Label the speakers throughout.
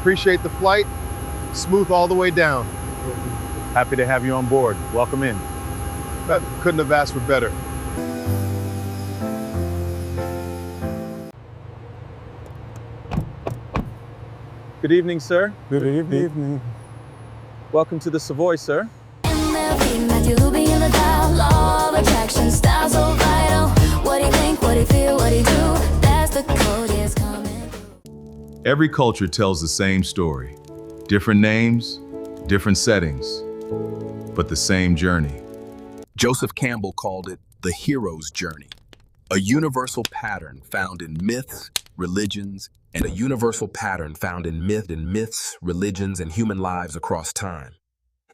Speaker 1: Appreciate the flight. Smooth all the way down.
Speaker 2: Happy to have you on board. Welcome in.
Speaker 1: That couldn't have asked for better.
Speaker 2: Good evening, sir.
Speaker 3: Good evening.
Speaker 2: Welcome to the Savoy, sir.
Speaker 4: Law of attraction, style so vital. What do you think? What do you feel? What do you do? That's the code is coming through.
Speaker 5: Every culture tells the same story. Different names, different settings, but the same journey. Joseph Campbell called it the hero's journey, a universal pattern found in myths, religions, and religions, and human lives across time.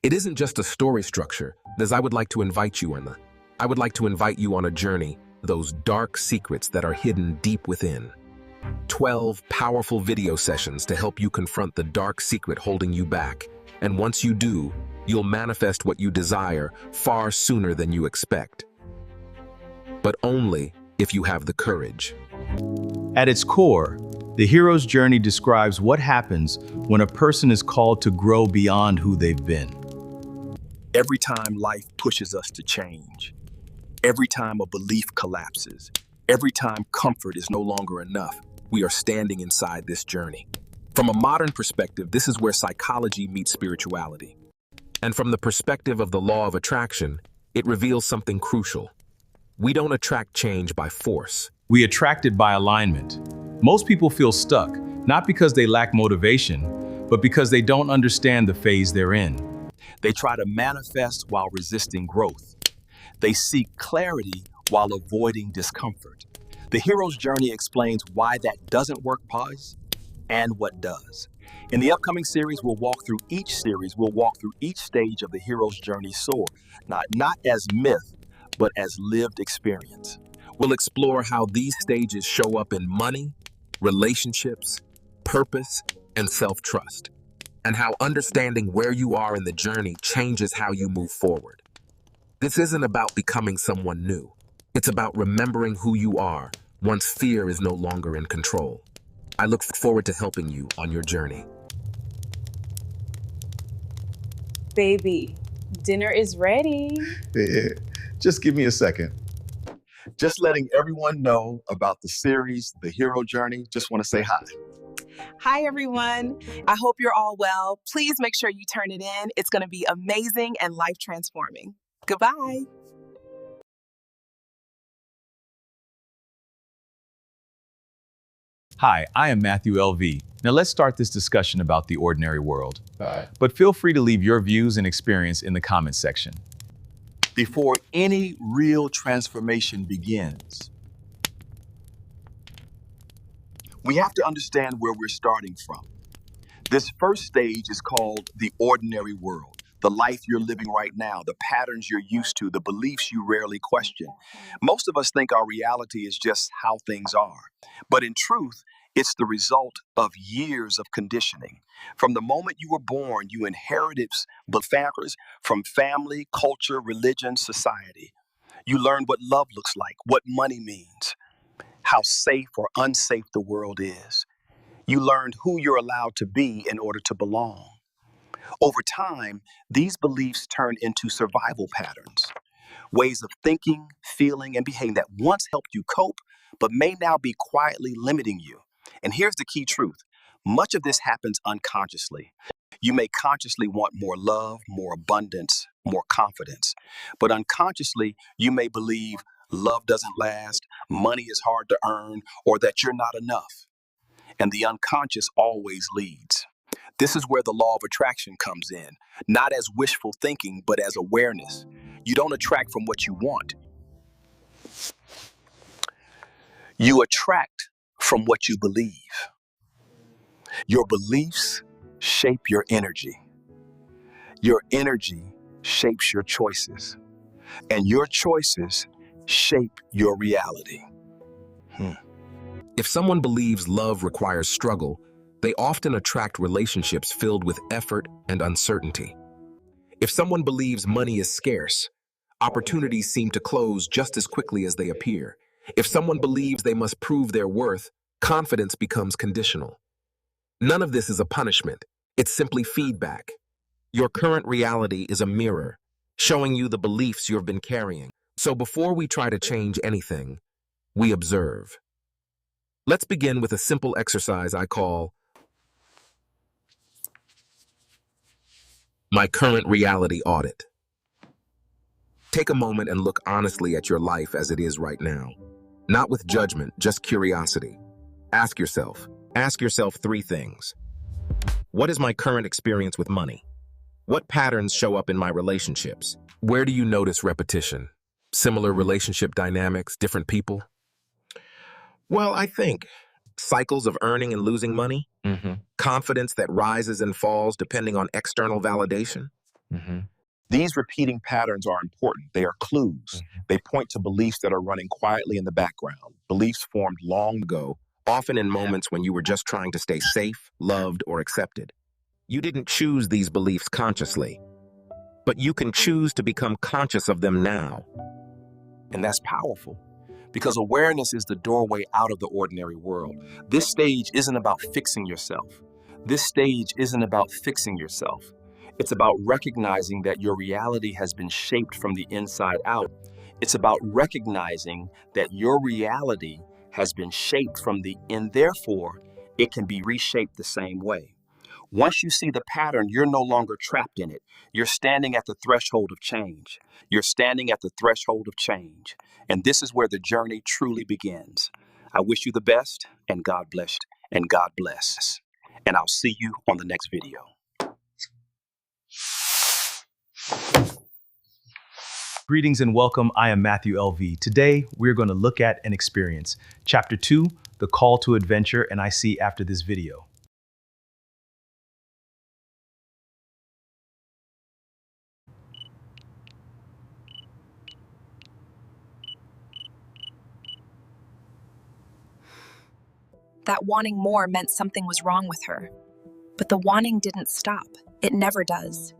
Speaker 5: It isn't just a story structure, as I would like to invite you on a journey, those dark secrets that are hidden deep within. 12 powerful video sessions to help you confront the dark secret holding you back. And once you do, you'll manifest what you desire far sooner than you expect. But only if you have the courage.
Speaker 6: At its core, the hero's journey describes what happens when a person is called to grow beyond who they've been.
Speaker 5: Every time life pushes us to change, every time a belief collapses, every time comfort is no longer enough, we are standing inside this journey. From a modern perspective, this is where psychology meets spirituality. And from the perspective of the law of attraction, it reveals something crucial. We don't attract change by force.
Speaker 6: We attract it by alignment. Most people feel stuck, not because they lack motivation, but because they don't understand the phase they're in.
Speaker 5: They try to manifest while resisting growth. They seek clarity while avoiding discomfort. The hero's journey explains why that doesn't work, pause, and what does. In the upcoming series, we'll walk through each stage of the hero's journey soar, not as myth, but as lived experience. We'll explore how these stages show up in money, relationships, purpose, and self-trust, and how understanding where you are in the journey changes how you move forward. This isn't about becoming someone new. It's about remembering who you are once fear is no longer in control. I look forward to helping you on your journey.
Speaker 7: Baby, dinner is ready.
Speaker 1: Just give me a second. Just letting everyone know about the series, The Hero Journey. Just want to say hi.
Speaker 8: Hi, everyone. I hope you're all well. Please make sure you turn it in. It's going to be amazing and life-transforming. Goodbye.
Speaker 6: Hi, I am Matthew LV. Now let's start this discussion about the ordinary world.
Speaker 1: All right.
Speaker 6: But feel free to leave your views and experience in the comments section.
Speaker 5: Before any real transformation begins, we have to understand where we're starting from. This first stage is called the ordinary world, the life you're living right now, the patterns you're used to, the beliefs you rarely question. Most of us think our reality is just how things are, but in truth, it's the result of years of conditioning. From the moment you were born, you inherited factors from family, culture, religion, society. You learned what love looks like, what money means, how safe or unsafe the world is. You learned who you're allowed to be in order to belong. Over time, these beliefs turn into survival patterns, ways of thinking, feeling, and behaving that once helped you cope, but may now be quietly limiting you. And here's the key truth. Much of this happens unconsciously. You may consciously want more love, more abundance, more confidence, but unconsciously, you may believe love doesn't last, money is hard to earn, or that you're not enough. And the unconscious always leads. This is where the law of attraction comes in, not as wishful thinking, but as awareness. You don't attract from what you want. You attract from what you believe. Your beliefs shape your energy. Your energy shapes your choices. And your choices shape your reality. If someone believes love requires struggle, they often attract relationships filled with effort and uncertainty. If someone believes money is scarce, opportunities seem to close just as quickly as they appear. If someone believes they must prove their worth, confidence becomes conditional.
Speaker 3: None of this is a punishment. It's simply feedback. Your current reality is a mirror, showing you the beliefs you've been carrying. So before we try to change anything, we observe. Let's begin with a simple exercise I call my current reality audit. Take a moment and look honestly at your life as it is right now. Not with judgment, just curiosity. Ask yourself 3 things. What is my current experience with money? What patterns show up in my relationships? Where do you notice repetition? Similar relationship dynamics, different people? Well, I think cycles of earning and losing money, confidence that rises and falls depending on external validation.
Speaker 5: These repeating patterns are important. They are clues. They point to beliefs that are running quietly in the background, beliefs formed long ago,
Speaker 3: Often in moments when you were just trying to stay safe, loved, or accepted. You didn't choose these beliefs consciously, but you can choose to become conscious of them now.
Speaker 5: and that's powerful because awareness is the doorway out of the ordinary world. This stage isn't about fixing yourself. This stage isn't about fixing yourself. It's about recognizing that your reality has been shaped from the inside out. It's about recognizing that your reality has been shaped from the and therefore it can be reshaped the same way. Once you see the pattern, you're no longer trapped in it. You're standing at the threshold of change. You're standing at the threshold of change. And this is where the journey truly begins. I wish you the best, and God bless, and God bless. And I'll see you on the next video.
Speaker 6: Greetings and welcome. I am Matthew LV. Today, we're going to look at and experience Chapter 2, The Call to Adventure, and I see after this video.
Speaker 8: That wanting more meant something was wrong with her. But the wanting didn't stop. It never does.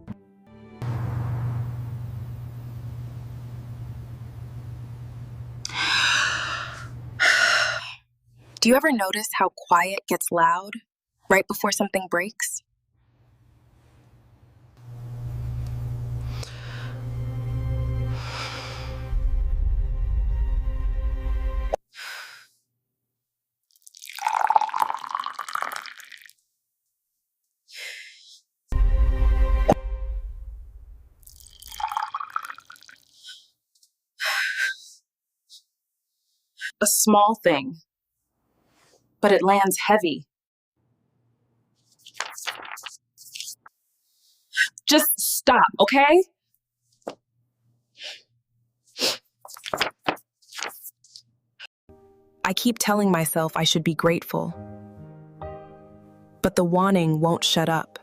Speaker 8: Do you ever notice how quiet gets loud right before something breaks? A small thing, but it lands heavy. Just stop, okay? I keep telling myself I should be grateful, but the wanting won't shut up.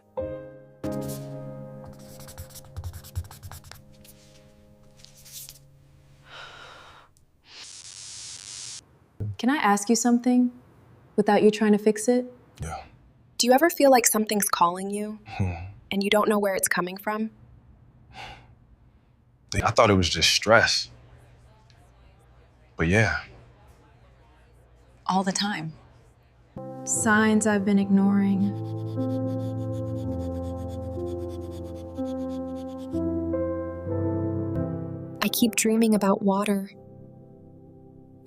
Speaker 9: Can I ask you something without you trying to fix it?
Speaker 3: Yeah.
Speaker 8: Do you ever feel like something's calling you and you don't know where it's coming from?
Speaker 10: I thought it was just stress. But yeah.
Speaker 9: All the time. Signs I've been ignoring.
Speaker 11: I keep dreaming about water.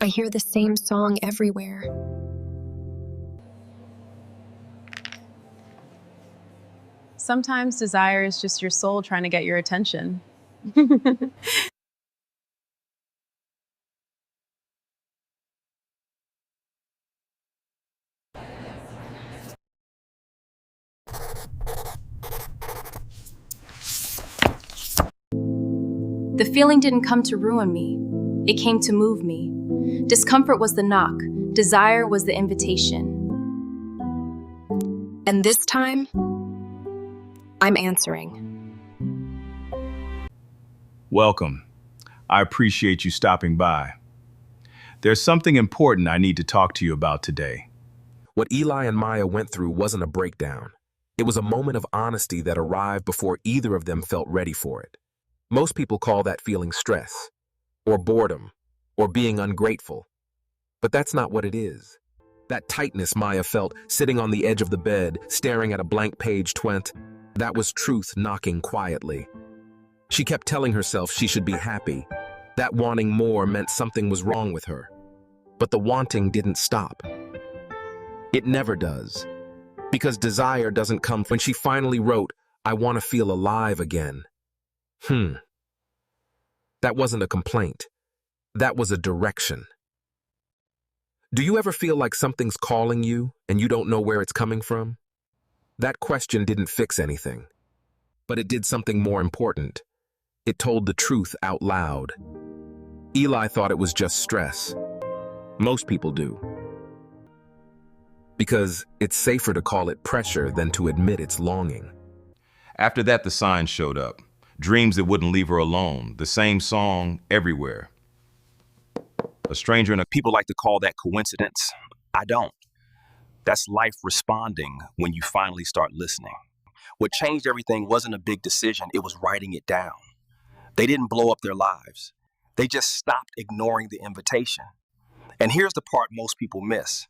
Speaker 11: I hear the same song everywhere.
Speaker 7: Sometimes desire is just your soul trying to get your attention.
Speaker 9: The feeling didn't come to ruin me. It came to move me. Discomfort was the knock. Desire was the invitation.
Speaker 8: And this time, I'm answering.
Speaker 6: Welcome. I appreciate you stopping by. There's something important I need to talk to you about today.
Speaker 3: What Eli and Maya went through wasn't a breakdown. It was a moment of honesty that arrived before either of them felt ready for it. Most people call that feeling stress, or boredom, or being ungrateful. But that's not what it is. That tightness Maya felt sitting on the edge of the bed, staring at a blank page 20, that was truth knocking quietly. She kept telling herself she should be happy. That wanting more meant something was wrong with her. But the wanting didn't stop. It never does. Because desire doesn't come when she finally wrote, "I want to feel alive again." That wasn't a complaint. That was a direction. Do you ever feel like something's calling you and you don't know where it's coming from? That question didn't fix anything, but it did something more important. It told the truth out loud. Eli thought it was just stress. Most people do. Because it's safer to call it pressure than to admit it's longing.
Speaker 12: After that, the signs showed up. Dreams that wouldn't leave her alone. The same song everywhere. A stranger in a...
Speaker 5: People like to call that coincidence. I don't. That's life responding when you finally start listening. What changed everything wasn't a big decision, it was writing it down. They didn't blow up their lives. They just stopped ignoring the invitation. And here's the part most people miss.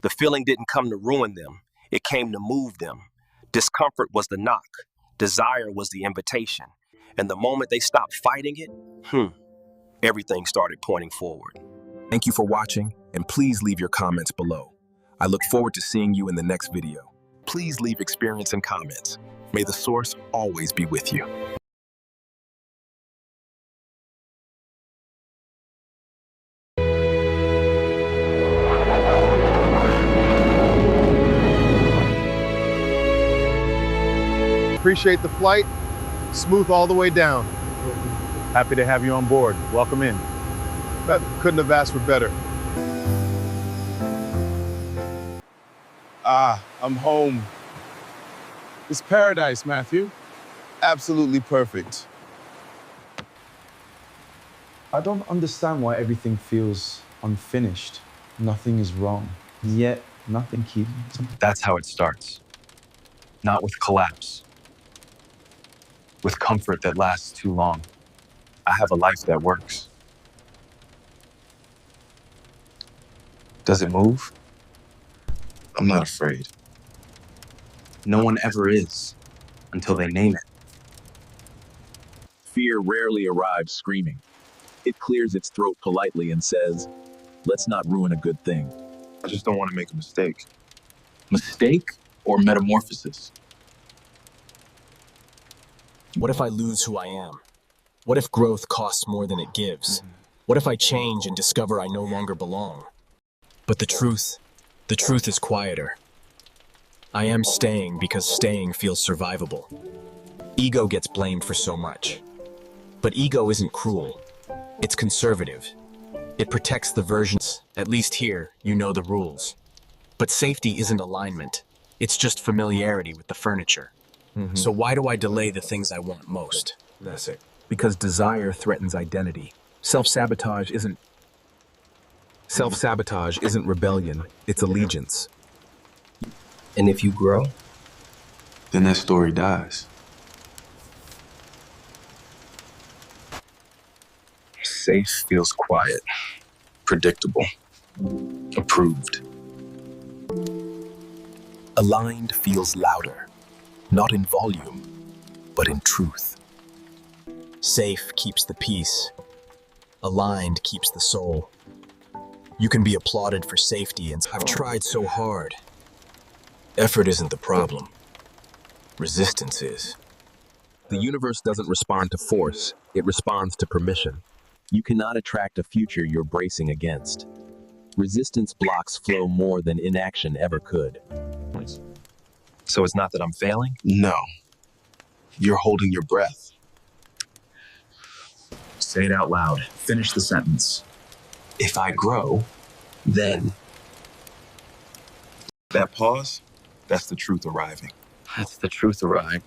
Speaker 5: The feeling didn't come to ruin them, it came to move them. Discomfort was the knock, desire was the invitation. And the moment they stopped fighting it, everything started pointing forward.
Speaker 3: Thank you for watching, and please leave your comments below. I look forward to seeing you in the next video. Please leave experience and comments. May the source always be with you.
Speaker 2: Appreciate the flight. Smooth all the way down. Happy to have you on board. Welcome in. Couldn't have asked for better.
Speaker 13: I'm home. It's paradise, Matthew. Absolutely perfect.
Speaker 14: I don't understand why everything feels unfinished. Nothing is wrong, yet nothing keeps.
Speaker 10: That's how it starts. Not with collapse. With comfort that lasts too long. I have a life that works. Does it move?
Speaker 1: I'm not afraid.
Speaker 10: No one ever is, until they name it.
Speaker 15: Fear rarely arrives screaming. It clears its throat politely and says, "Let's not ruin a good thing."
Speaker 1: I just don't want to make a mistake.
Speaker 10: Mistake or metamorphosis?
Speaker 16: What if I lose who I am? What if growth costs more than it gives? What if I change and discover I no longer belong? But the truth is quieter. I am staying because staying feels survivable. Ego gets blamed for so much. But ego isn't cruel. It's conservative. It protects the versions. At least here, you know the rules. But safety isn't alignment. It's just familiarity with the furniture. So why do I delay the things I want most?
Speaker 3: That's it. Because desire threatens identity. Self-sabotage isn't rebellion, it's allegiance.
Speaker 10: And if you grow,
Speaker 1: Then that story dies.
Speaker 10: safe feels quiet, predictable, approved.
Speaker 3: Aligned feels louder, not in volume, but in truth.
Speaker 16: Safe keeps the peace. Aligned keeps the soul. You can be applauded for safety, and I've tried so hard. Effort isn't the problem. Resistance is.
Speaker 3: The universe doesn't respond to force, it responds to permission.
Speaker 15: You cannot attract a future you're bracing against. Resistance blocks flow more than inaction ever could.
Speaker 10: So it's not that I'm failing?
Speaker 1: No. You're holding your breath.
Speaker 10: Say it out loud. Finish the sentence. If I grow, then...
Speaker 1: That pause, that's the truth arriving.
Speaker 10: That's the truth arrive.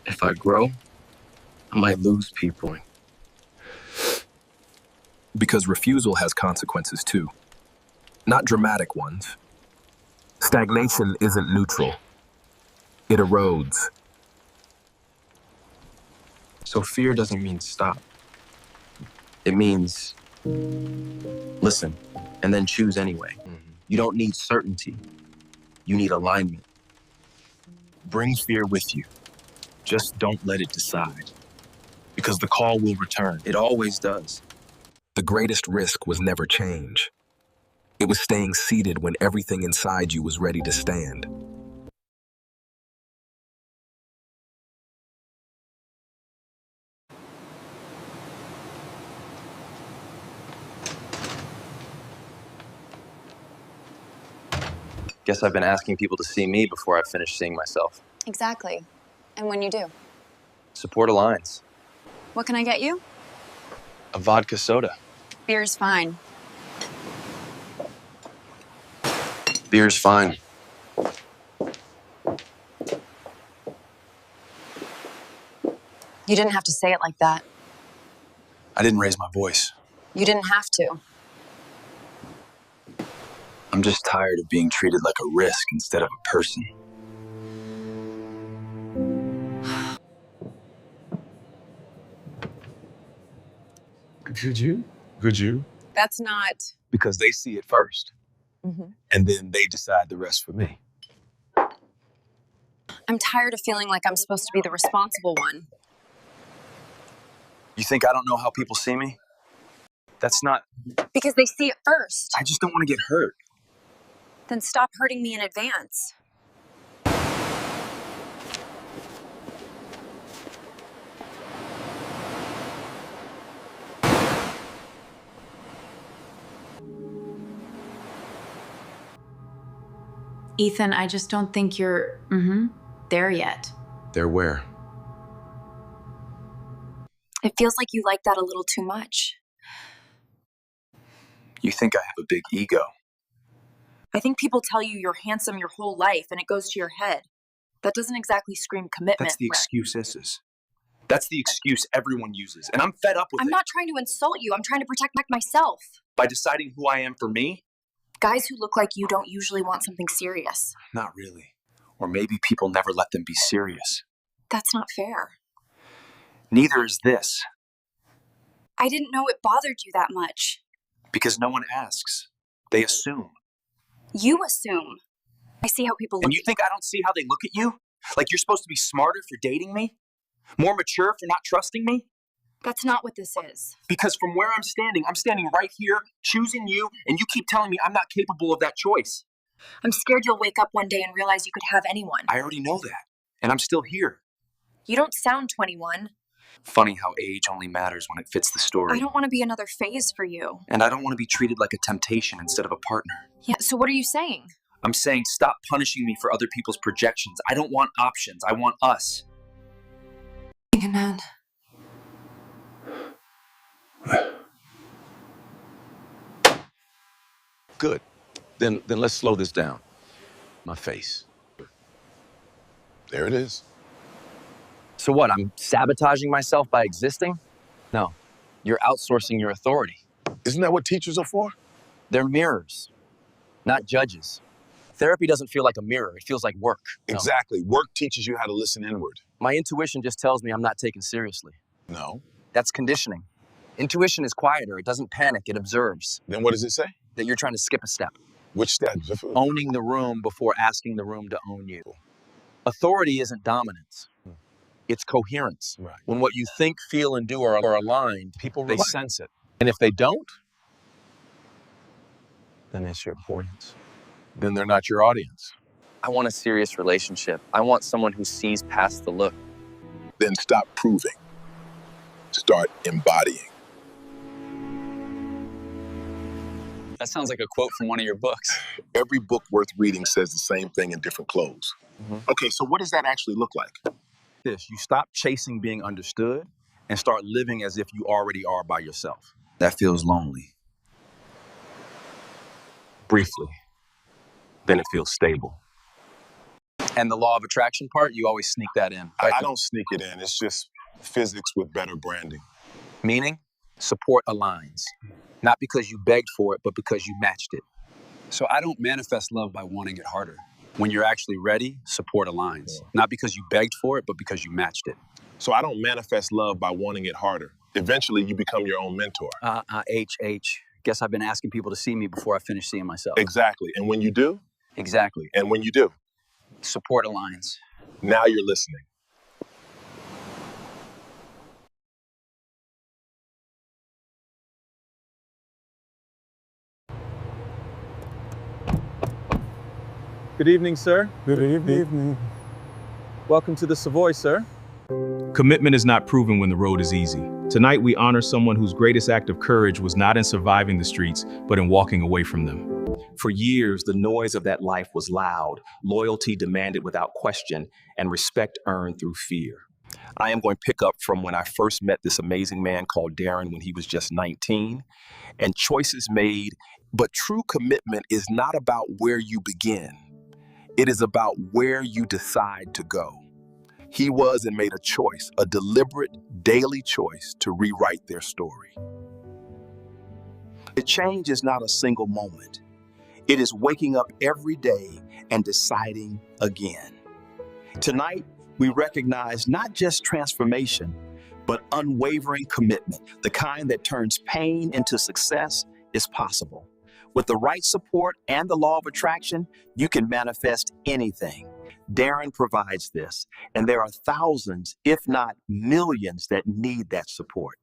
Speaker 10: If I grow, I might lose people.
Speaker 3: Because refusal has consequences too. Not dramatic ones. Stagnation isn't neutral. It erodes.
Speaker 10: So fear doesn't mean stop. It means listen, and then choose anyway.
Speaker 5: You don't need certainty. You need alignment. Bring fear with you. Just don't let it decide. Because the call will return. It always does.
Speaker 3: The greatest risk was never change. It was staying seated when everything inside you was ready to stand.
Speaker 10: Guess I've been asking people to see me before I finish seeing myself.
Speaker 17: Exactly. And when you do?
Speaker 10: Support aligns.
Speaker 17: What can I get you?
Speaker 10: A vodka soda.
Speaker 17: Beer's fine.
Speaker 10: Beer's fine.
Speaker 17: You didn't have to say it like that.
Speaker 10: I didn't raise my voice.
Speaker 17: You didn't have to.
Speaker 10: I'm just tired of being treated like a risk instead of a person.
Speaker 13: Could you? Could you?
Speaker 17: That's not.
Speaker 10: Because they see it first, and then they decide the rest for me.
Speaker 17: I'm tired of feeling like I'm supposed to be the responsible one.
Speaker 10: You think I don't know how people see me? That's not...
Speaker 17: Because they see it first.
Speaker 10: I just don't want to get hurt.
Speaker 17: Then stop hurting me in advance.
Speaker 18: Ethan, I just don't think you're there yet.
Speaker 3: There where?
Speaker 17: It feels like you like that a little too much.
Speaker 10: You think I have a big ego.
Speaker 17: I think people tell you you're handsome your whole life and it goes to your head. That doesn't exactly scream commitment.
Speaker 10: That's the excuse, Isis. That's the excuse everyone uses, and I'm fed up with it.
Speaker 17: I'm not trying to insult you. I'm trying to protect myself.
Speaker 10: By deciding who I am for me?
Speaker 17: Guys who look like you don't usually want something serious.
Speaker 10: Not really. Or maybe people never let them be serious.
Speaker 17: That's not fair.
Speaker 10: Neither is this.
Speaker 17: I didn't know it bothered you that much.
Speaker 10: Because no one asks. They assume.
Speaker 17: You assume. I see how people look.
Speaker 10: And you think I don't see how they look at you? Like you're supposed to be smarter for dating me? More mature for not trusting me?
Speaker 17: That's not what this is.
Speaker 10: Because from where I'm standing right here, choosing you, and you keep telling me I'm not capable of that choice.
Speaker 17: I'm scared you'll wake up one day and realize you could have anyone.
Speaker 10: I already know that. And I'm still here.
Speaker 17: You don't sound 21.
Speaker 10: Funny how age only matters when it fits the story.
Speaker 17: I don't want to be another phase for you.
Speaker 10: And I don't want to be treated like a temptation instead of a partner.
Speaker 17: Yeah, so what are you saying?
Speaker 10: I'm saying stop punishing me for other people's projections. I don't want options. I want us.
Speaker 17: Ned.
Speaker 12: Good. Then let's slow this down. My face.
Speaker 13: There it is.
Speaker 10: So what, I'm sabotaging myself by existing? No, you're outsourcing your authority.
Speaker 13: Isn't that what teachers are for?
Speaker 10: They're mirrors, not judges. Therapy doesn't feel like a mirror, it feels like work.
Speaker 13: Exactly. Work teaches you how to listen inward.
Speaker 10: My intuition just tells me I'm not taken seriously.
Speaker 13: No.
Speaker 10: That's conditioning. Intuition is quieter, it doesn't panic, it observes.
Speaker 13: Then what does it say?
Speaker 10: That you're trying to skip a step.
Speaker 13: Which step?
Speaker 10: Owning the room before asking the room to own you. Authority isn't dominance. It's coherence.
Speaker 13: Right.
Speaker 10: When what you think, feel, and do are aligned, they sense it. And if they don't, then it's your avoidance.
Speaker 13: Then they're not your audience.
Speaker 10: I want a serious relationship. I want someone who sees past the look.
Speaker 13: Then stop proving. Start embodying.
Speaker 10: That sounds like a quote from one of your books.
Speaker 13: Every book worth reading says the same thing in different clothes. Okay, so what does that actually look like?
Speaker 10: You stop chasing being understood and start living as if you already are by yourself. That feels lonely. Briefly. Then it feels stable. And the law of attraction part, you always sneak that in. Right?
Speaker 13: I don't sneak it in. It's just physics with better branding.
Speaker 10: Meaning, support aligns. Not because you begged for it, but because you matched it. So I don't manifest love by wanting it harder. When you're actually ready, support aligns. Not because you begged for it, but because you matched it.
Speaker 13: So I don't manifest love by wanting it harder. Eventually, you become your own mentor.
Speaker 10: H. Guess I've been asking people to see me before I finish seeing myself.
Speaker 13: Exactly. And when you do?
Speaker 10: Exactly.
Speaker 13: And when you do?
Speaker 10: Support aligns.
Speaker 13: Now you're listening.
Speaker 2: Good evening, sir. Good evening. Welcome to the Savoy, sir.
Speaker 6: Commitment is not proven when the road is easy. Tonight, we honor someone whose greatest act of courage was not in surviving the streets, but in walking away from them.
Speaker 3: For years, the noise of that life was loud, loyalty demanded without question, and respect earned through fear. I am going to pick up from when I first met this amazing man called Darren when he was just 19, and choices made, but true commitment is not about where you begin. It is about where you decide to go. He was and made a choice, a deliberate daily choice to rewrite their story. The change is not a single moment. It is waking up every day and deciding again. Tonight, we recognize not just transformation, but unwavering commitment. The kind that turns pain into success is possible. With the right support and the law of attraction, you can manifest anything. Darren provides this, and there are thousands, if not millions, that need that support.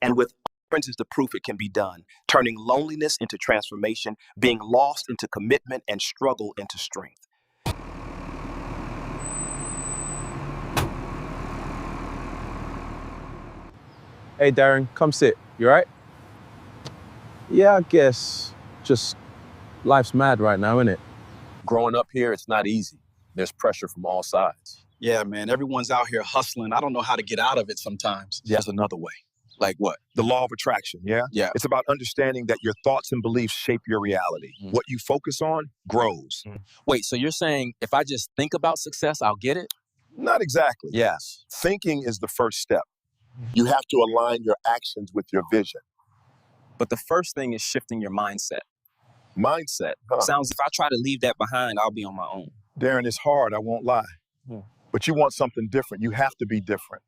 Speaker 3: And with Darren is the proof it can be done, turning loneliness into transformation, being lost into commitment, and struggle into strength.
Speaker 2: Hey, Darren, come sit. You all right? Yeah, I guess just life's mad right now, isn't it?
Speaker 5: Growing up here, it's not easy. There's pressure from all sides.
Speaker 19: Yeah, man, everyone's out here hustling. I don't know how to get out of it sometimes.
Speaker 5: There's another way.
Speaker 19: Like what?
Speaker 5: The law of attraction, yeah?
Speaker 19: Yeah.
Speaker 5: It's about understanding that your thoughts and beliefs shape your reality. What you focus on grows.
Speaker 19: Wait, so you're saying if I just think about success, I'll get it?
Speaker 5: Not exactly.
Speaker 19: Yes.
Speaker 5: Thinking is the first step. You have to align your actions with your vision.
Speaker 19: But the first thing is shifting your mindset.
Speaker 5: Mindset, huh?
Speaker 19: Sounds if I try to leave that behind, I'll be on my own.
Speaker 5: Darren, it's hard, I won't lie. But you want something different. You have to be different.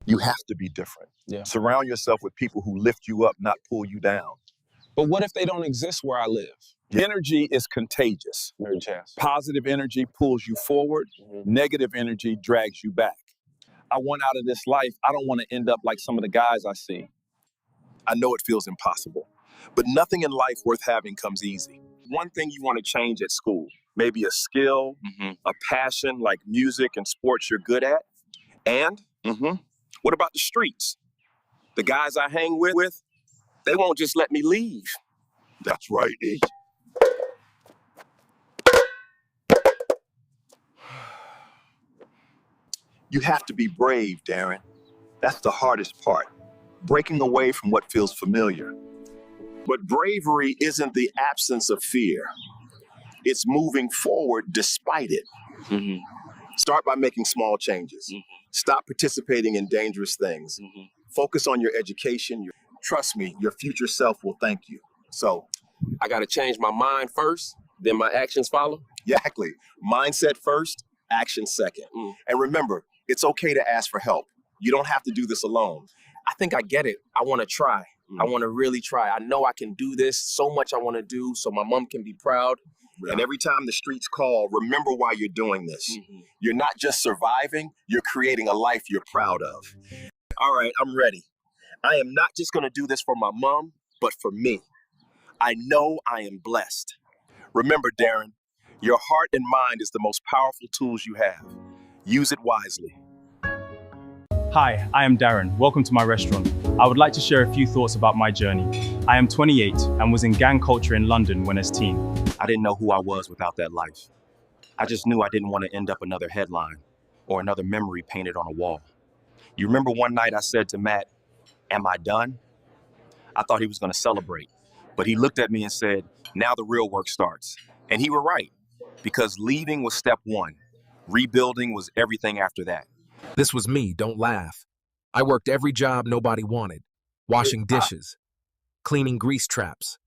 Speaker 5: You have to be different.
Speaker 19: Yeah.
Speaker 5: Surround yourself with people who lift you up, not pull you down.
Speaker 19: But what if they don't exist where I live?
Speaker 5: Energy is contagious. Positive energy pulls you forward. Negative energy drags you back.
Speaker 19: I want out of this life. I don't want to end up like some of the guys I see.
Speaker 5: I know it feels impossible, but nothing in life worth having comes easy. One thing you want to change at school, maybe a skill, a passion like music and sports you're good at. And what about the streets? The guys I hang with, they won't just let me leave. That's right, E. You have to be brave, Darren. That's the hardest part. Breaking away from what feels familiar. But bravery isn't the absence of fear. It's moving forward despite it. Start by making small changes. Stop participating in dangerous things. Focus on your education. Trust me, your future self will thank you. So,
Speaker 3: I got to change my mind first, then my actions follow?
Speaker 5: Exactly. Mindset first, action second. And remember, it's okay to ask for help. You don't have to do this alone.
Speaker 3: I think I get it. I want to try. I want to really try. I know I can do this. So much I want to do so my mom can be proud.
Speaker 5: And every time the streets call, remember why you're doing this. You're not just surviving, you're creating a life you're proud of.
Speaker 3: All right, I'm ready. I am not just going to do this for my mom, but for me. I know I am blessed.
Speaker 5: Remember, Darren, your heart and mind is the most powerful tools you have. Use it wisely.
Speaker 6: Hi, I am Darren. Welcome to my restaurant. I would like to share a few thoughts about my journey. I am 28 and was in gang culture in London when as teen.
Speaker 3: I didn't know who I was without that life. I just knew I didn't want to end up another headline or another memory painted on a wall. You remember one night I said to Matt, "Am I done?" I thought he was going to celebrate, but he looked at me and said, "Now the real work starts." And he was right, because leaving was step one. Rebuilding was everything after that.
Speaker 20: This was me, don't laugh. I worked every job nobody wanted. Washing dishes, cleaning grease traps.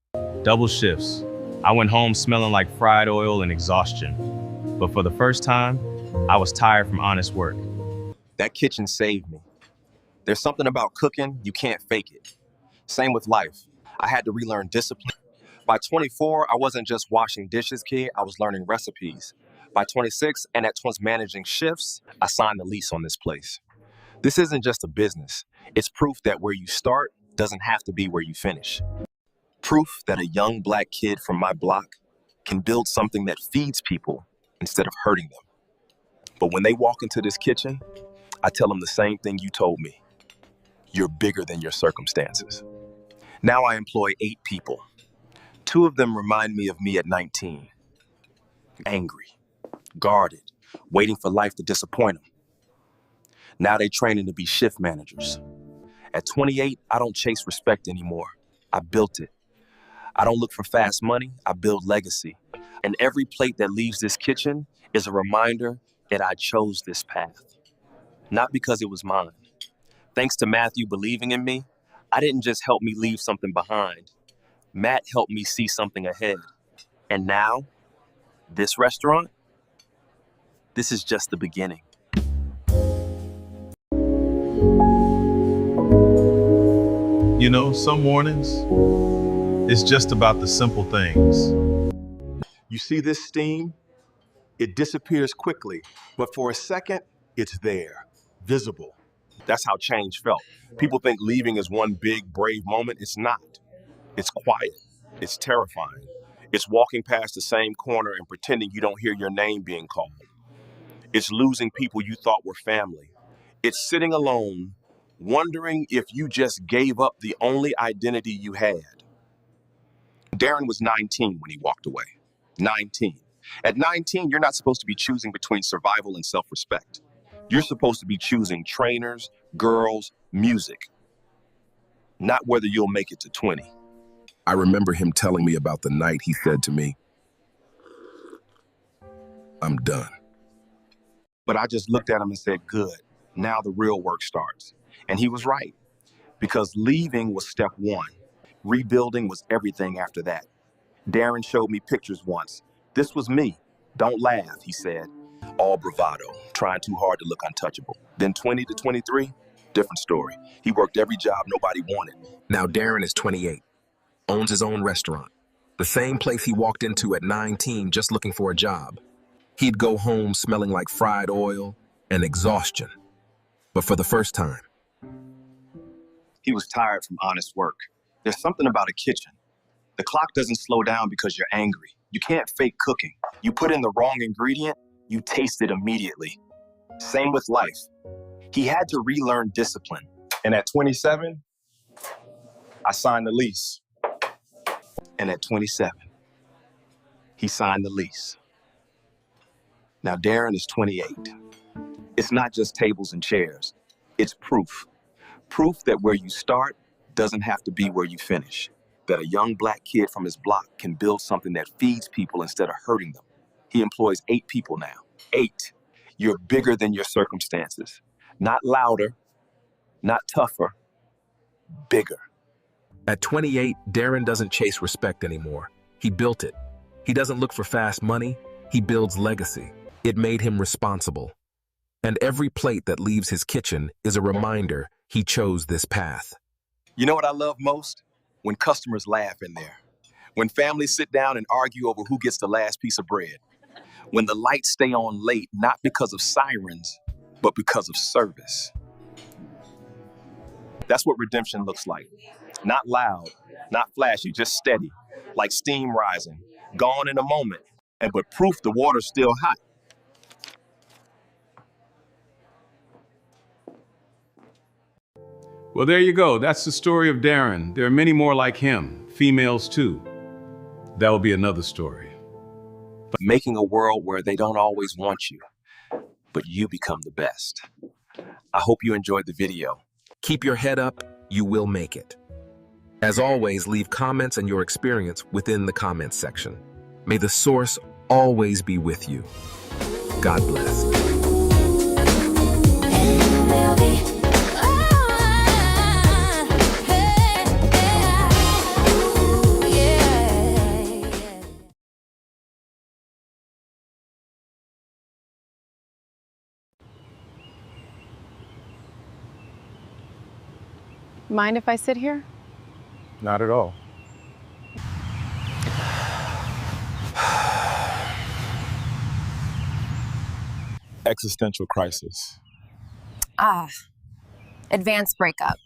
Speaker 6: Double shifts. I went home smelling like fried oil and exhaustion. But for the first time, I was tired from honest work.
Speaker 3: That kitchen saved me. There's something about cooking, you can't fake it. Same with life.
Speaker 5: I had to relearn discipline. By 24, I wasn't just washing dishes, kid. I was learning recipes. By 26, and at once managing shifts, I signed the lease on this place. This isn't just a business. It's proof that where you start doesn't have to be where you finish. Proof that a young black kid from my block can build something that feeds people instead of hurting them. But when they walk into this kitchen, I tell them the same thing you told me. You're bigger than your circumstances. Now I employ 8 people. 2 of them remind me of me at 19. Angry, guarded, waiting for life to disappoint them. Now they training to be shift managers. At 28, I don't chase respect anymore. I built it. I don't look for fast money, I build legacy. And every plate that leaves this kitchen is a reminder that I chose this path. Not because it was mine. Thanks to Matthew believing in me, I didn't just help me leave something behind. Matt helped me see something ahead. And now, this restaurant, this is just the beginning.
Speaker 2: You know, some mornings, it's just about the simple things.
Speaker 5: You see this steam? It disappears quickly, but for a second, it's there, visible. That's how change felt. People think leaving is one big, brave moment. It's not. It's quiet. It's terrifying. It's walking past the same corner and pretending you don't hear your name being called. It's losing people you thought were family. It's sitting alone, wondering if you just gave up the only identity you had. Darren was 19 when he walked away. 19. At 19, you're not supposed to be choosing between survival and self-respect. You're supposed to be choosing trainers, girls, music, not whether you'll make it to 20.
Speaker 3: I remember him telling me about the night he said to me, "I'm done."
Speaker 5: But I just looked at him and said, good, now the real work starts. And he was right, because leaving was step 1. Rebuilding was everything after that. Darren showed me pictures once. This was me. Don't laugh, he said. All bravado, trying too hard to look untouchable. Then 20 to 23, different story. He worked every job nobody wanted.
Speaker 3: Now Darren is 28, owns his own restaurant, the same place he walked into at 19 just looking for a job. He'd go home smelling like fried oil and exhaustion. But for the first time,
Speaker 5: he was tired from honest work. There's something about a kitchen. The clock doesn't slow down because you're angry. You can't fake cooking. You put in the wrong ingredient, you taste it immediately. Same with life. He had to relearn discipline. And at 27, I signed the lease. And at 27, he signed the lease. Now Darren is 28. It's not just tables and chairs. It's proof. Proof that where you start doesn't have to be where you finish. That a young black kid from his block can build something that feeds people instead of hurting them. He employs 8 people now. 8. You're bigger than your circumstances. Not louder, not tougher, bigger.
Speaker 3: At 28, Darren doesn't chase respect anymore. He built it. He doesn't look for fast money. He builds legacy. It made him responsible. And every plate that leaves his kitchen is a reminder he chose this path.
Speaker 5: You know what I love most? When customers laugh in there. When families sit down and argue over who gets the last piece of bread. When the lights stay on late, not because of sirens, but because of service. That's what redemption looks like. Not loud, not flashy, just steady, like steam rising, gone in a moment, but proof the water's still hot.
Speaker 12: Well, there you go. That's the story of Darren. There are many more like him, females too. That will be another story.
Speaker 5: But making a world where they don't always want you, but you become the best. I hope you enjoyed the video.
Speaker 3: Keep your head up, you will make it. As always, leave comments and your experience within the comments section. May the source always be with you. God bless.
Speaker 7: Mind if I sit here?
Speaker 2: Not at all.
Speaker 19: Existential crisis.
Speaker 17: Advanced breakup.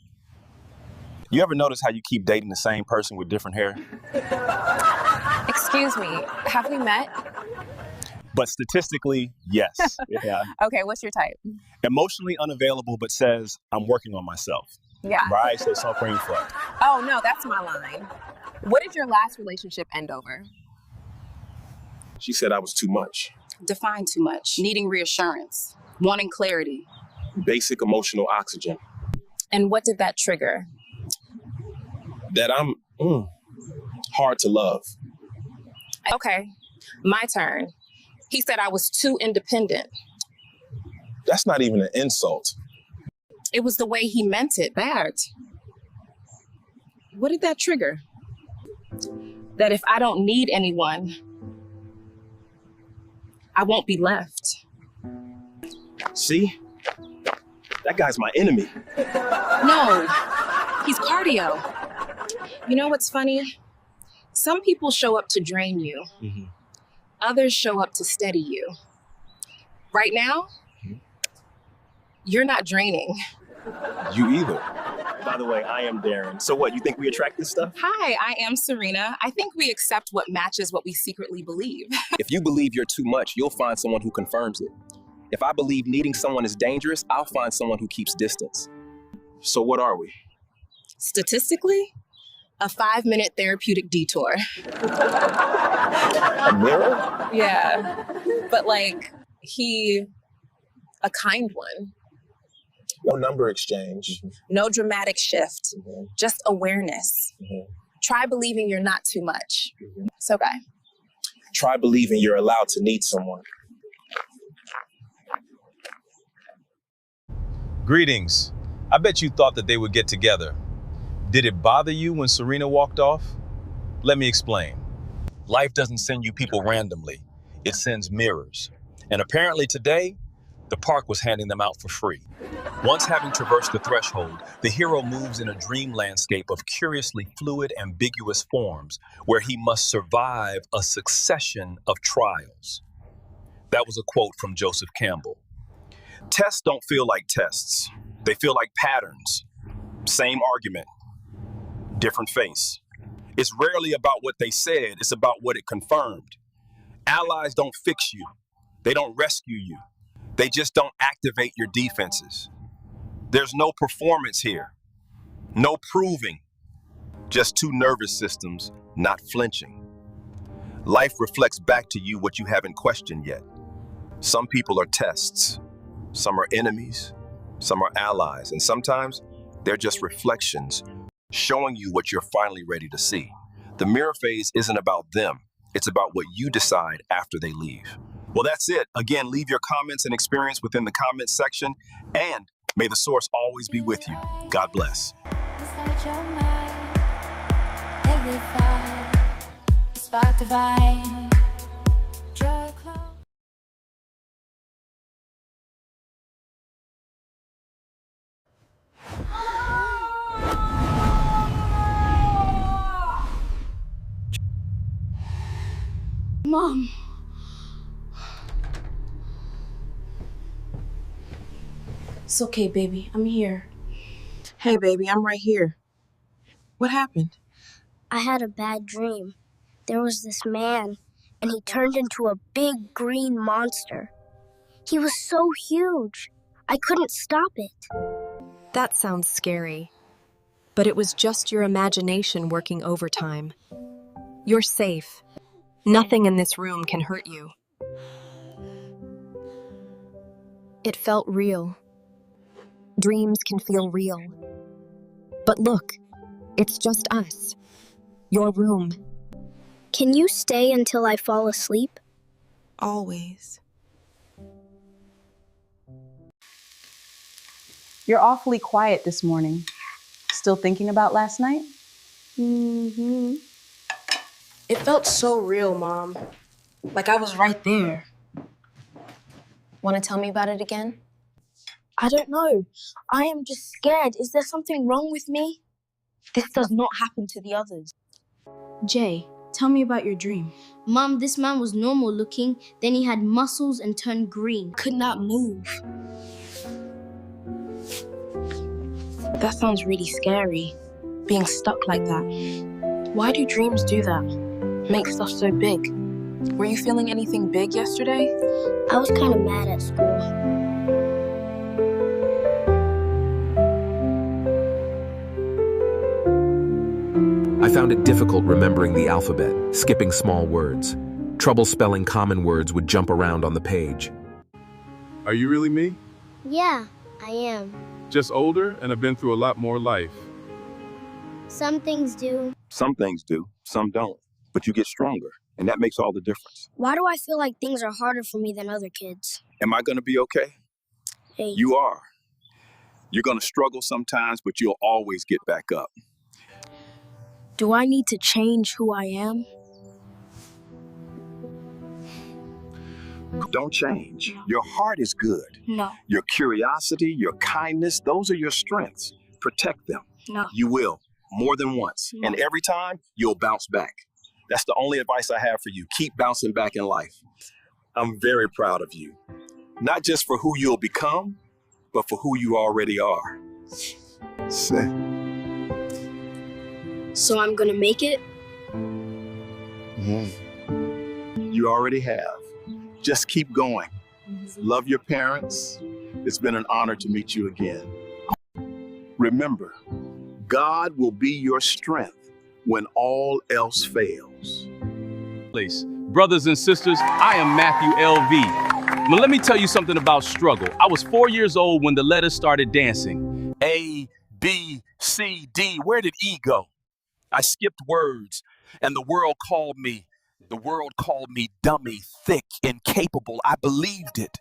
Speaker 19: You ever notice how you keep dating the same person with different hair?
Speaker 17: Excuse me, have we met?
Speaker 19: But statistically, yes. Yeah.
Speaker 17: Okay, what's your type?
Speaker 19: Emotionally unavailable, but says, I'm working on myself.
Speaker 17: Yeah.
Speaker 19: Right? So suffering for.
Speaker 17: Oh, no, that's my line. What did your last relationship end over?
Speaker 13: She said I was too much.
Speaker 17: Define too much. Needing reassurance. Wanting clarity.
Speaker 13: Basic emotional oxygen.
Speaker 17: And what did that trigger?
Speaker 13: That I'm hard to love.
Speaker 17: Okay, my turn. He said I was too independent.
Speaker 13: That's not even an insult.
Speaker 17: It was the way he meant it bad. What did that trigger? That if I don't need anyone, I won't be left.
Speaker 13: See? That guy's my enemy.
Speaker 17: No, he's cardio. You know what's funny? Some people show up to drain you. Others show up to steady you. Right now, you're not draining.
Speaker 13: You either. By the way, I am Darren. So what, you think we attract this stuff?
Speaker 8: Hi, I am Serena. I think we accept what matches what we secretly believe.
Speaker 20: If you believe you're too much, you'll find someone who confirms it. If I believe needing someone is dangerous, I'll find someone who keeps distance.
Speaker 13: So what are we?
Speaker 8: Statistically, a 5-minute therapeutic detour.
Speaker 13: A mirror?
Speaker 8: Yeah, but like, a kind one.
Speaker 13: No number exchange.
Speaker 8: No dramatic shift, just awareness. Try believing you're not too much. It's okay.
Speaker 13: Try believing you're allowed to need someone.
Speaker 12: Greetings. I bet you thought that they would get together. Did it bother you when Serena walked off? Let me explain. Life doesn't send you people randomly. It sends mirrors. And apparently today, the park was handing them out for free. Once having traversed the threshold, the hero moves in a dream landscape of curiously fluid, ambiguous forms where he must survive a succession of trials. That was a quote from Joseph Campbell. Tests don't feel like tests. They feel like patterns. Same argument, different face. It's rarely about what they said, it's about what it confirmed. Allies don't fix you. They don't rescue you. They just don't activate your defenses. There's no performance here. No proving. Just two nervous systems not flinching. Life reflects back to you what you haven't questioned yet. Some people are tests. Some are enemies. Some are allies. And sometimes they're just reflections showing you what you're finally ready to see. The mirror phase isn't about them. It's about what you decide after they leave. Well, that's it. Again, leave your comments and experience within the comments section, and may the source always be with you. God bless.
Speaker 18: Mom. It's okay, baby. I'm here.
Speaker 8: Hey, baby, I'm right here. What happened?
Speaker 21: I had a bad dream. There was this man, and he turned into a big green monster. He was so huge, I couldn't stop it.
Speaker 11: That sounds scary. But it was just your imagination working overtime. You're safe. Nothing in this room can hurt you. It felt real. Dreams can feel real. But look, it's just us. Your room.
Speaker 21: Can you stay until I fall asleep?
Speaker 8: Always.
Speaker 7: You're awfully quiet this morning. Still thinking about last night?
Speaker 21: Mm-hmm.
Speaker 18: It felt so real, Mom. Like I was right there. Want to tell me about it again?
Speaker 21: I don't know. I am just scared. Is there something wrong with me? This does not happen to the others.
Speaker 18: Jay, tell me about your dream.
Speaker 21: Mom, this man was normal looking, then he had muscles and turned green. Could not move.
Speaker 18: That sounds really scary, being stuck like that. Why do dreams do that? Make stuff so big. Were you feeling anything big yesterday?
Speaker 21: I was kind of mad at school.
Speaker 3: I found it difficult remembering the alphabet, skipping small words. Trouble spelling common words would jump around on the page.
Speaker 2: Are you really me?
Speaker 21: Yeah, I am.
Speaker 2: Just older and have been through a lot more life.
Speaker 21: Some things do.
Speaker 5: Some things do, some don't. But you get stronger, and that makes all the difference.
Speaker 21: Why do I feel like things are harder for me than other kids?
Speaker 5: Am I going to be okay?
Speaker 21: Hey.
Speaker 5: You are. You're going to struggle sometimes, but you'll always get back up.
Speaker 18: Do I need to change who I am?
Speaker 5: Don't change. Your heart is good.
Speaker 21: No.
Speaker 5: Your curiosity, your kindness, those are your strengths. Protect them.
Speaker 21: No.
Speaker 5: You will, more than once.
Speaker 21: No.
Speaker 5: And every time, you'll bounce back. That's the only advice I have for you. Keep bouncing back in life. I'm very proud of you. Not just for who you'll become, but for who you already are. Say.
Speaker 21: So I'm gonna make it?
Speaker 5: You already have. Just keep going. Love your parents. It's been an honor to meet you again. Remember, God will be your strength when all else fails.
Speaker 12: Place. Brothers and sisters, I am Matthew LV. Now let me tell you something about struggle. I was 4 years old when the letters started dancing. A, B, C, D. Where did E go? I skipped words, and the world called me dummy, thick, incapable. I believed it.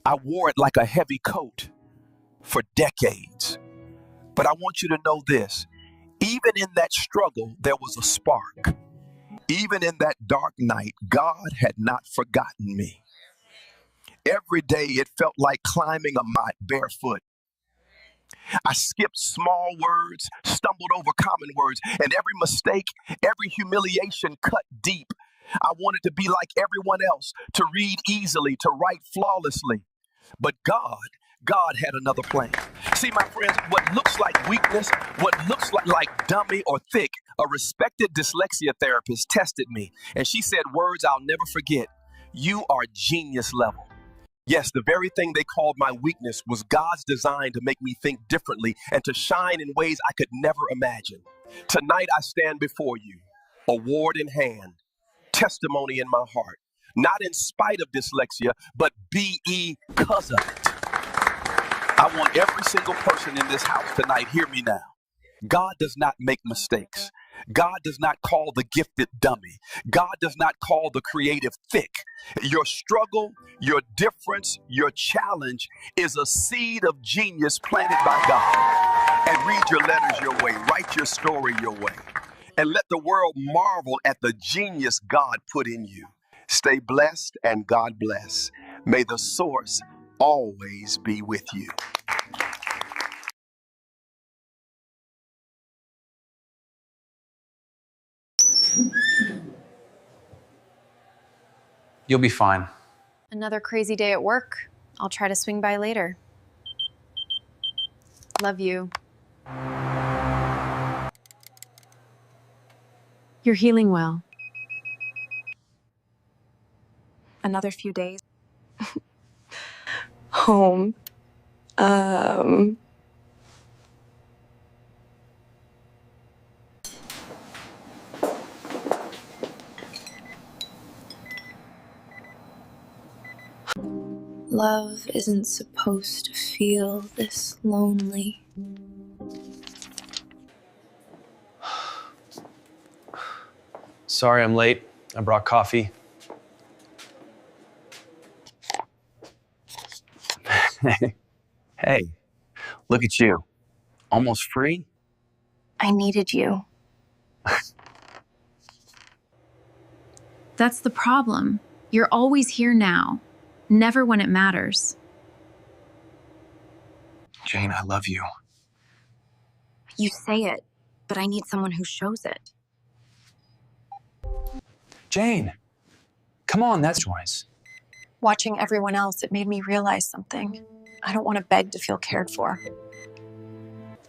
Speaker 12: I wore it like a heavy coat for decades. But I want you to know this. Even in that struggle, there was a spark. Even in that dark night, God had not forgotten me. Every day it felt like climbing a mountain barefoot. I skipped small words, stumbled over common words, and every mistake, every humiliation cut deep. I wanted to be like everyone else, to read easily, to write flawlessly. But God had another plan. See, my friends, what looks like weakness, what looks like dummy or thick, a respected dyslexia therapist tested me, and she said words I'll never forget. You are genius level. Yes, the very thing they called my weakness was God's design to make me think differently and to shine in ways I could never imagine. Tonight I stand before you, award in hand, testimony in my heart, not in spite of dyslexia, but because of it. I want every single person in this house tonight, hear me now. God does not make mistakes. God does not call the gifted dummy. God does not call the creative thick. Your struggle, your difference, your challenge is a seed of genius planted by God. And read your letters your way. Write your story your way. And let the world marvel at the genius God put in you. Stay blessed and God bless. May the source always be with you.
Speaker 10: You'll be fine.
Speaker 7: Another crazy day at work. I'll try to swing by later. Love you. You're healing well.
Speaker 18: Another few days. Home. Love isn't supposed to feel this lonely.
Speaker 16: Sorry I'm late. I brought coffee.
Speaker 10: Hey, look at you. Almost free?
Speaker 18: I needed you.
Speaker 7: That's the problem. You're always here now, never when it matters.
Speaker 10: Jane, I love you.
Speaker 18: You say it, but I need someone who shows it.
Speaker 10: Jane, Come on, that's choice.
Speaker 4: Watching everyone else, it made me realize something. I don't want to beg to feel cared for.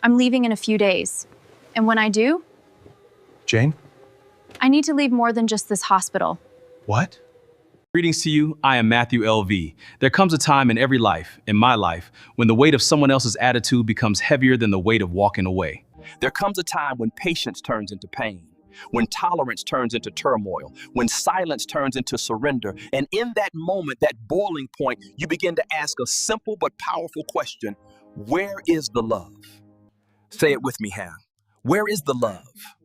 Speaker 9: I'm leaving in a few days. And when I do,
Speaker 6: Jane?
Speaker 9: I need to leave more than just this hospital.
Speaker 6: What? Greetings to you. I am Matthew LV. There comes a time in every life, in my life, when the weight of someone else's attitude becomes heavier than the weight of walking away.
Speaker 5: There comes a time when patience turns into pain, when tolerance turns into turmoil, when silence turns into surrender. And in that moment, that boiling point, you begin to ask a simple but powerful question: where is the love? Say it with me, Ham. Where is the love?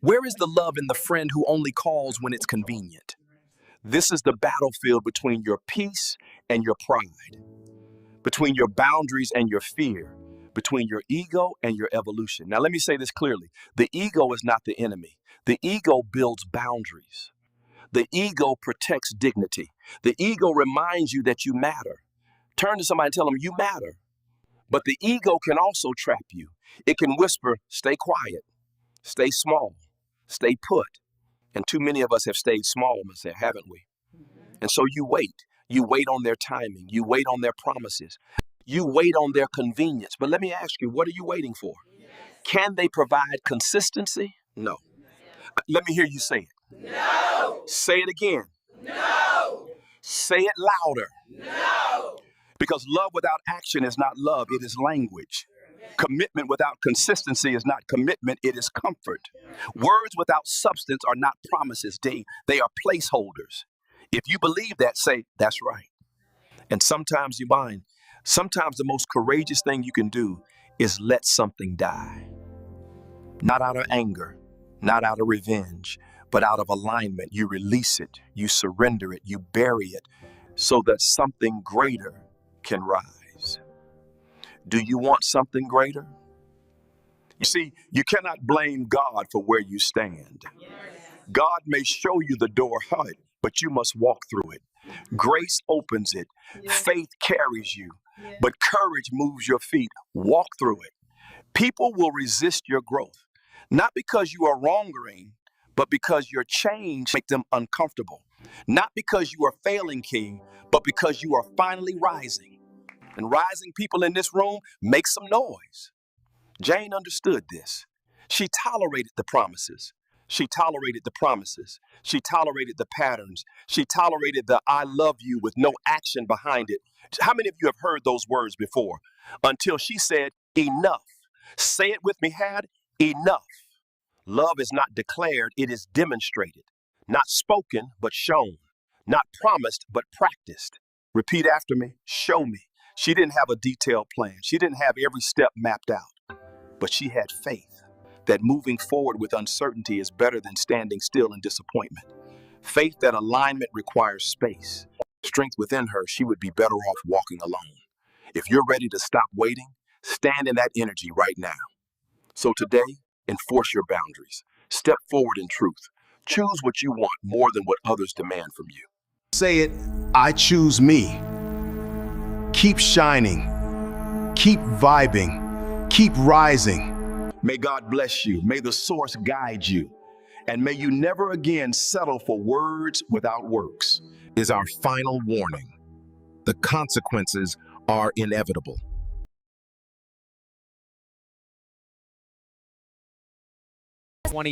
Speaker 5: Where is the love in the friend who only calls when it's convenient? This is the battlefield between your peace and your pride, between your boundaries and your fear, between your ego and your evolution. Now, let me say this clearly. The ego is not the enemy. The ego builds boundaries. The ego protects dignity. The ego reminds you that you matter. Turn to somebody and tell them you matter. But the ego can also trap you. It can whisper, stay quiet, stay small, stay put. And too many of us have stayed small, haven't we? And so you wait. You wait on their timing. You wait on their promises. You wait on their convenience. But let me ask you, what are you waiting for? Can they provide consistency? No. Let me hear you say it. No. Say it again. No. Say it louder. No. Because love without action is not love, it is language. Commitment without consistency is not commitment, it is comfort. Words without substance are not promises, they are placeholders. If you believe that, say, that's right. And sometimes sometimes the most courageous thing you can do is let something die. Not out of anger, not out of revenge, but out of alignment. You release it, you surrender it, you bury it, so that something greater can rise. Do you want something greater? You see, you cannot blame God for where you stand. God may show you the door hard, but you must walk through it. Grace opens it. Faith carries you, but courage moves your feet. Walk through it. People will resist your growth, not because you are wrongering, but because your change makes them uncomfortable. Not because you are failing, King, but because you are finally rising. And rising people in this room make some noise. Jane understood this. She tolerated the promises. She tolerated the promises. She tolerated the patterns. She tolerated the I love you with no action behind it. How many of you have heard those words before? Until she said, enough. Say it with me, Had, enough. Love is not declared, it is demonstrated. Not spoken, but shown. Not promised, but practiced. Repeat after me, show me. She didn't have a detailed plan. She didn't have every step mapped out, but she had faith that moving forward with uncertainty is better than standing still in disappointment. Faith that alignment requires space. Strength within her, she would be better off walking alone. If you're ready to stop waiting, stand in that energy right now. So today, enforce your boundaries. Step forward in truth. Choose what you want more than what others demand from you.
Speaker 1: Say it, I choose me. Keep shining, keep vibing, keep rising. May God bless you. May the source guide you. And may you never again settle for words without works.
Speaker 3: Is our final warning. The consequences are inevitable.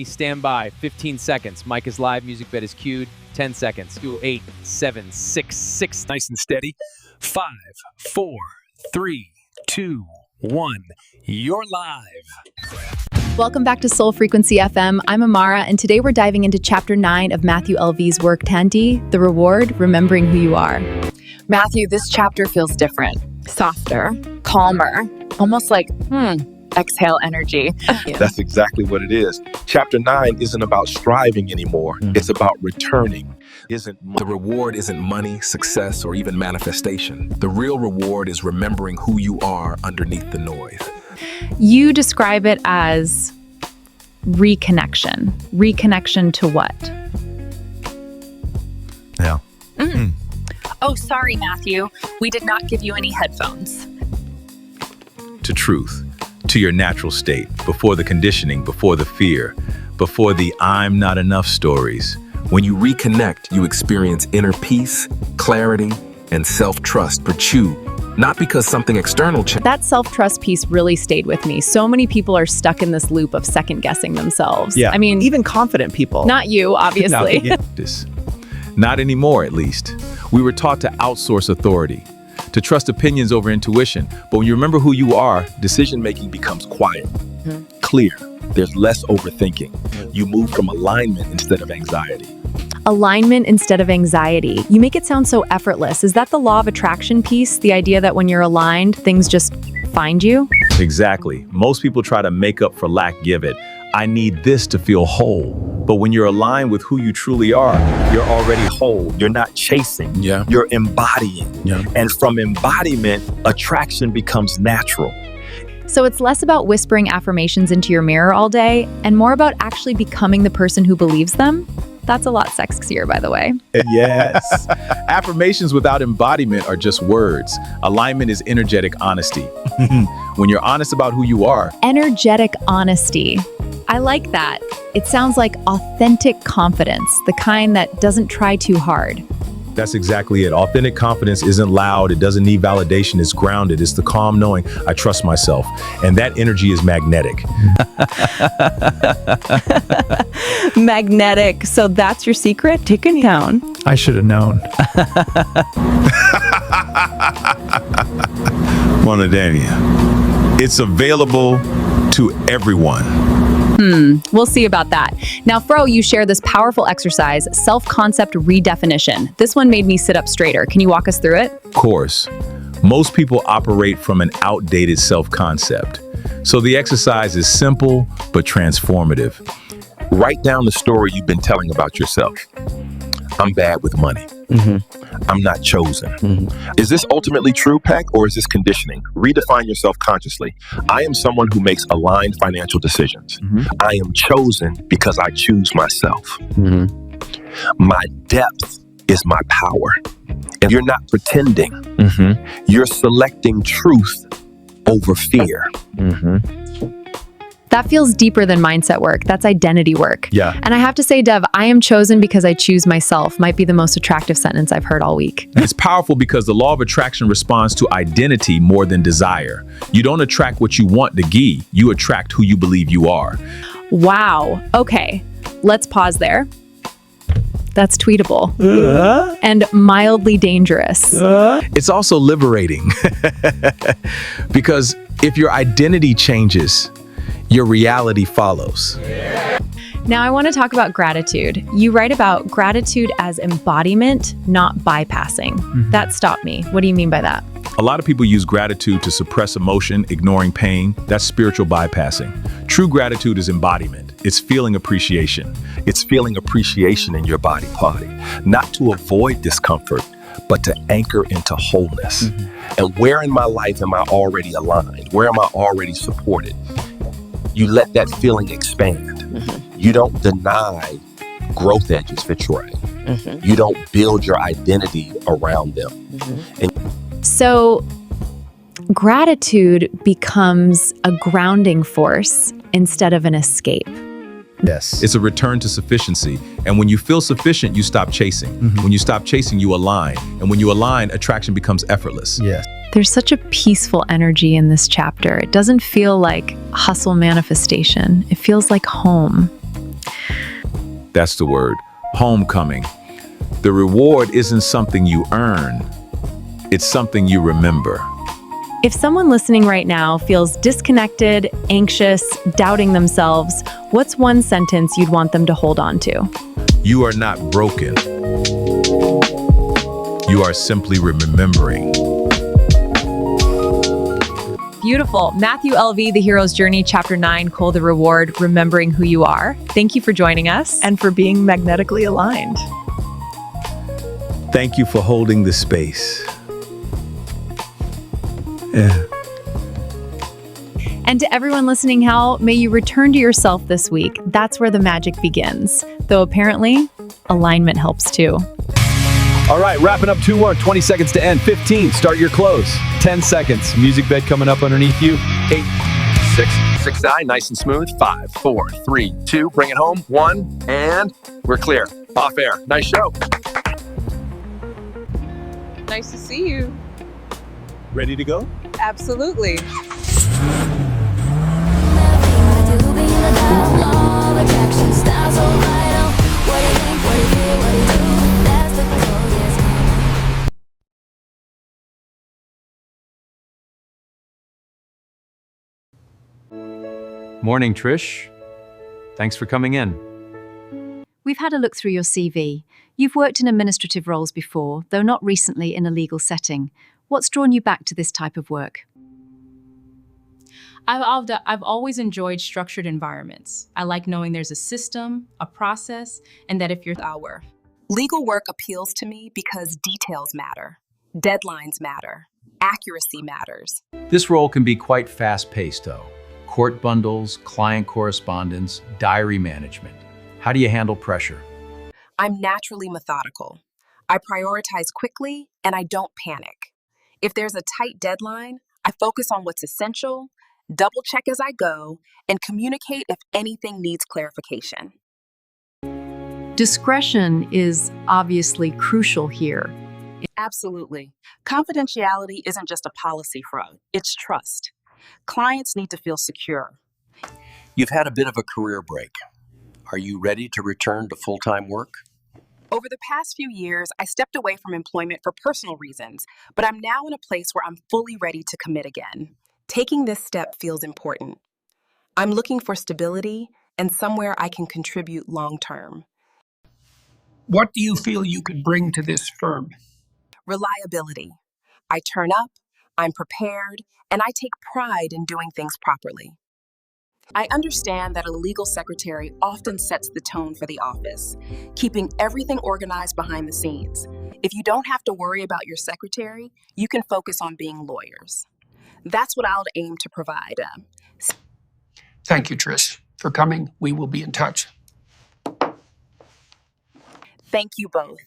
Speaker 22: Stand by. 15 seconds. Mic is live. Music bed is cued. 10 seconds. 8, 7, 6, 6.
Speaker 10: Nice and steady. 5, 4, 3, 2, 1. You're live.
Speaker 7: Welcome back to Soul Frequency FM. I'm Amara, and today we're diving into Chapter 9 of Matthew LV's work, Tanti, The Reward, Remembering Who You Are.
Speaker 23: Matthew, this chapter feels different. Softer, calmer, almost like, exhale energy.
Speaker 13: That's exactly what it is. Chapter 9 isn't about striving anymore. It's about returning.
Speaker 3: The reward isn't money, success, or even manifestation. The real reward is remembering who you are underneath the noise.
Speaker 7: You describe it as reconnection. Reconnection to what?
Speaker 13: Yeah.
Speaker 23: Oh, sorry, Matthew. We did not give you any headphones.
Speaker 12: To truth, to your natural state, before the conditioning, before the fear, before the I'm not enough stories.
Speaker 3: When you reconnect, you experience inner peace, clarity, and self-trust. But not because something external changed.
Speaker 7: That self-trust piece really stayed with me. So many people are stuck in this loop of second-guessing themselves.
Speaker 14: Yeah.
Speaker 7: I mean,
Speaker 14: even confident people.
Speaker 7: Not you, obviously.
Speaker 12: Not anymore, at least. We were taught to outsource authority, to trust opinions over intuition. But when you remember who you are,
Speaker 5: Decision-making becomes quiet, clear. There's less overthinking. You move from alignment instead of anxiety.
Speaker 7: Alignment instead of anxiety. You make it sound so effortless. Is that the law of attraction piece? The idea that when you're aligned, things just find you?
Speaker 12: Exactly. Most people try to make up for lack, give it. I need this to feel whole. But when you're aligned with who you truly are,
Speaker 5: You're already whole. You're not chasing. You're embodying. And from embodiment, attraction becomes natural.
Speaker 7: So it's less about whispering affirmations into your mirror all day and more about actually becoming the person who believes them. That's a lot sexier, by the way.
Speaker 12: Yes. Affirmations without embodiment are just words. Alignment is energetic honesty. When you're honest about who you are.
Speaker 7: Energetic honesty. I like that. It sounds like authentic confidence, the kind that doesn't try too hard.
Speaker 12: That's exactly it. Authentic confidence isn't loud. It doesn't need validation. It's grounded. It's the calm knowing I trust myself. And that energy is magnetic.
Speaker 7: Magnetic. So that's your secret? Take it down.
Speaker 14: I should have known.
Speaker 12: Monadania. It's available to everyone.
Speaker 7: We'll see about that. Now, Fro, you share this powerful exercise, self-concept redefinition. This one made me sit up straighter. Can you walk us through it?
Speaker 12: Of course. Most people operate from an outdated self-concept. So the exercise is simple but transformative.
Speaker 5: Write down the story you've been telling about yourself. I'm bad with money. I'm not chosen. Is this ultimately true, Pac, or is this conditioning? Redefine yourself consciously. I am someone who makes aligned financial decisions. I am chosen because I choose myself. My depth is my power. And you're not pretending. You're selecting truth over fear.
Speaker 7: That feels deeper than mindset work. That's identity work.
Speaker 12: Yeah.
Speaker 7: And I have to say, Dev, I am chosen because I choose myself might be the most attractive sentence I've heard all week.
Speaker 12: It's powerful because the law of attraction responds to identity more than desire. You don't attract what you want to give. You attract who you believe you are.
Speaker 7: Wow. Okay. Let's pause there. That's tweetable. And mildly dangerous.
Speaker 12: It's also liberating. Because if your identity changes, your reality follows.
Speaker 7: Now I want to talk about gratitude. You write about gratitude as embodiment, not bypassing. That stopped me. What do you mean by that?
Speaker 12: A lot of people use gratitude to suppress emotion, ignoring pain. That's spiritual bypassing. True gratitude is embodiment. It's feeling appreciation.
Speaker 5: It's feeling appreciation in your body, not to avoid discomfort, but to anchor into wholeness. And where in my life am I already aligned? Where am I already supported? You let that feeling expand. You don't deny growth edges, Fitzroy. You don't build your identity around them.
Speaker 7: So gratitude becomes a grounding force instead of an escape.
Speaker 12: Yes. It's a return to sufficiency. And when you feel sufficient, you stop chasing. When you stop chasing, you align. And when you align, attraction becomes effortless.
Speaker 14: Yes.
Speaker 7: There's such a peaceful energy in this chapter. It doesn't feel like hustle manifestation. It feels like home.
Speaker 12: That's the word. Homecoming. The reward isn't something you earn. It's something you remember.
Speaker 7: If someone listening right now feels disconnected, anxious, doubting themselves, what's one sentence you'd want them to hold on to?
Speaker 12: You are not broken. You are simply remembering.
Speaker 7: Beautiful. Matthew L.V., The Hero's Journey, Chapter 9, Cole the Reward, Remembering Who You Are. Thank you for joining us.
Speaker 14: And for being magnetically aligned.
Speaker 12: Thank you for holding the space.
Speaker 7: And to everyone listening, Hal, may you return to yourself this week. That's where the magic begins. Though apparently, alignment helps too.
Speaker 22: All right, wrapping up 2-1, 20 seconds to end. 15, start your close. 10 seconds, music bed coming up underneath you. 8, 6,
Speaker 15: 6-9, nice and smooth. 5, 4, 3, 2, bring it home. 1, and we're clear. Off air. Nice show.
Speaker 17: Nice to see you.
Speaker 12: Ready to go?
Speaker 17: Absolutely.
Speaker 22: Morning, Trish. Thanks for coming in.
Speaker 19: We've had a look through your CV. You've worked in administrative roles before, though not recently in a legal setting. What's drawn you back to this type of work?
Speaker 24: I've always enjoyed structured environments. I like knowing there's a system, a process, and that if you're
Speaker 8: hour. Legal work appeals to me because details matter, deadlines matter, accuracy matters.
Speaker 22: This role can be quite fast-paced, though. Court bundles, client correspondence, diary management. How do you handle pressure?
Speaker 8: I'm naturally methodical. I prioritize quickly and I don't panic. If there's a tight deadline, I focus on what's essential, double check as I go, and communicate if anything needs clarification.
Speaker 19: Discretion is obviously crucial here.
Speaker 8: Absolutely. Confidentiality isn't just a policy front, it's trust. Clients need to feel secure.
Speaker 25: You've had a bit of a career break. Are you ready to return to full-time work?
Speaker 8: Over the past few years, I stepped away from employment for personal reasons, but I'm now in a place where I'm fully ready to commit again. Taking this step feels important. I'm looking for stability and somewhere I can contribute long-term.
Speaker 26: What do you feel you could bring to this firm?
Speaker 8: Reliability. I turn up, I'm prepared, and I take pride in doing things properly. I understand that a legal secretary often sets the tone for the office, keeping everything organized behind the scenes. If you don't have to worry about your secretary, you can focus on being lawyers. That's what I'll aim to provide.
Speaker 26: Thank you, Trish, for coming. We will be in touch.
Speaker 8: Thank you both.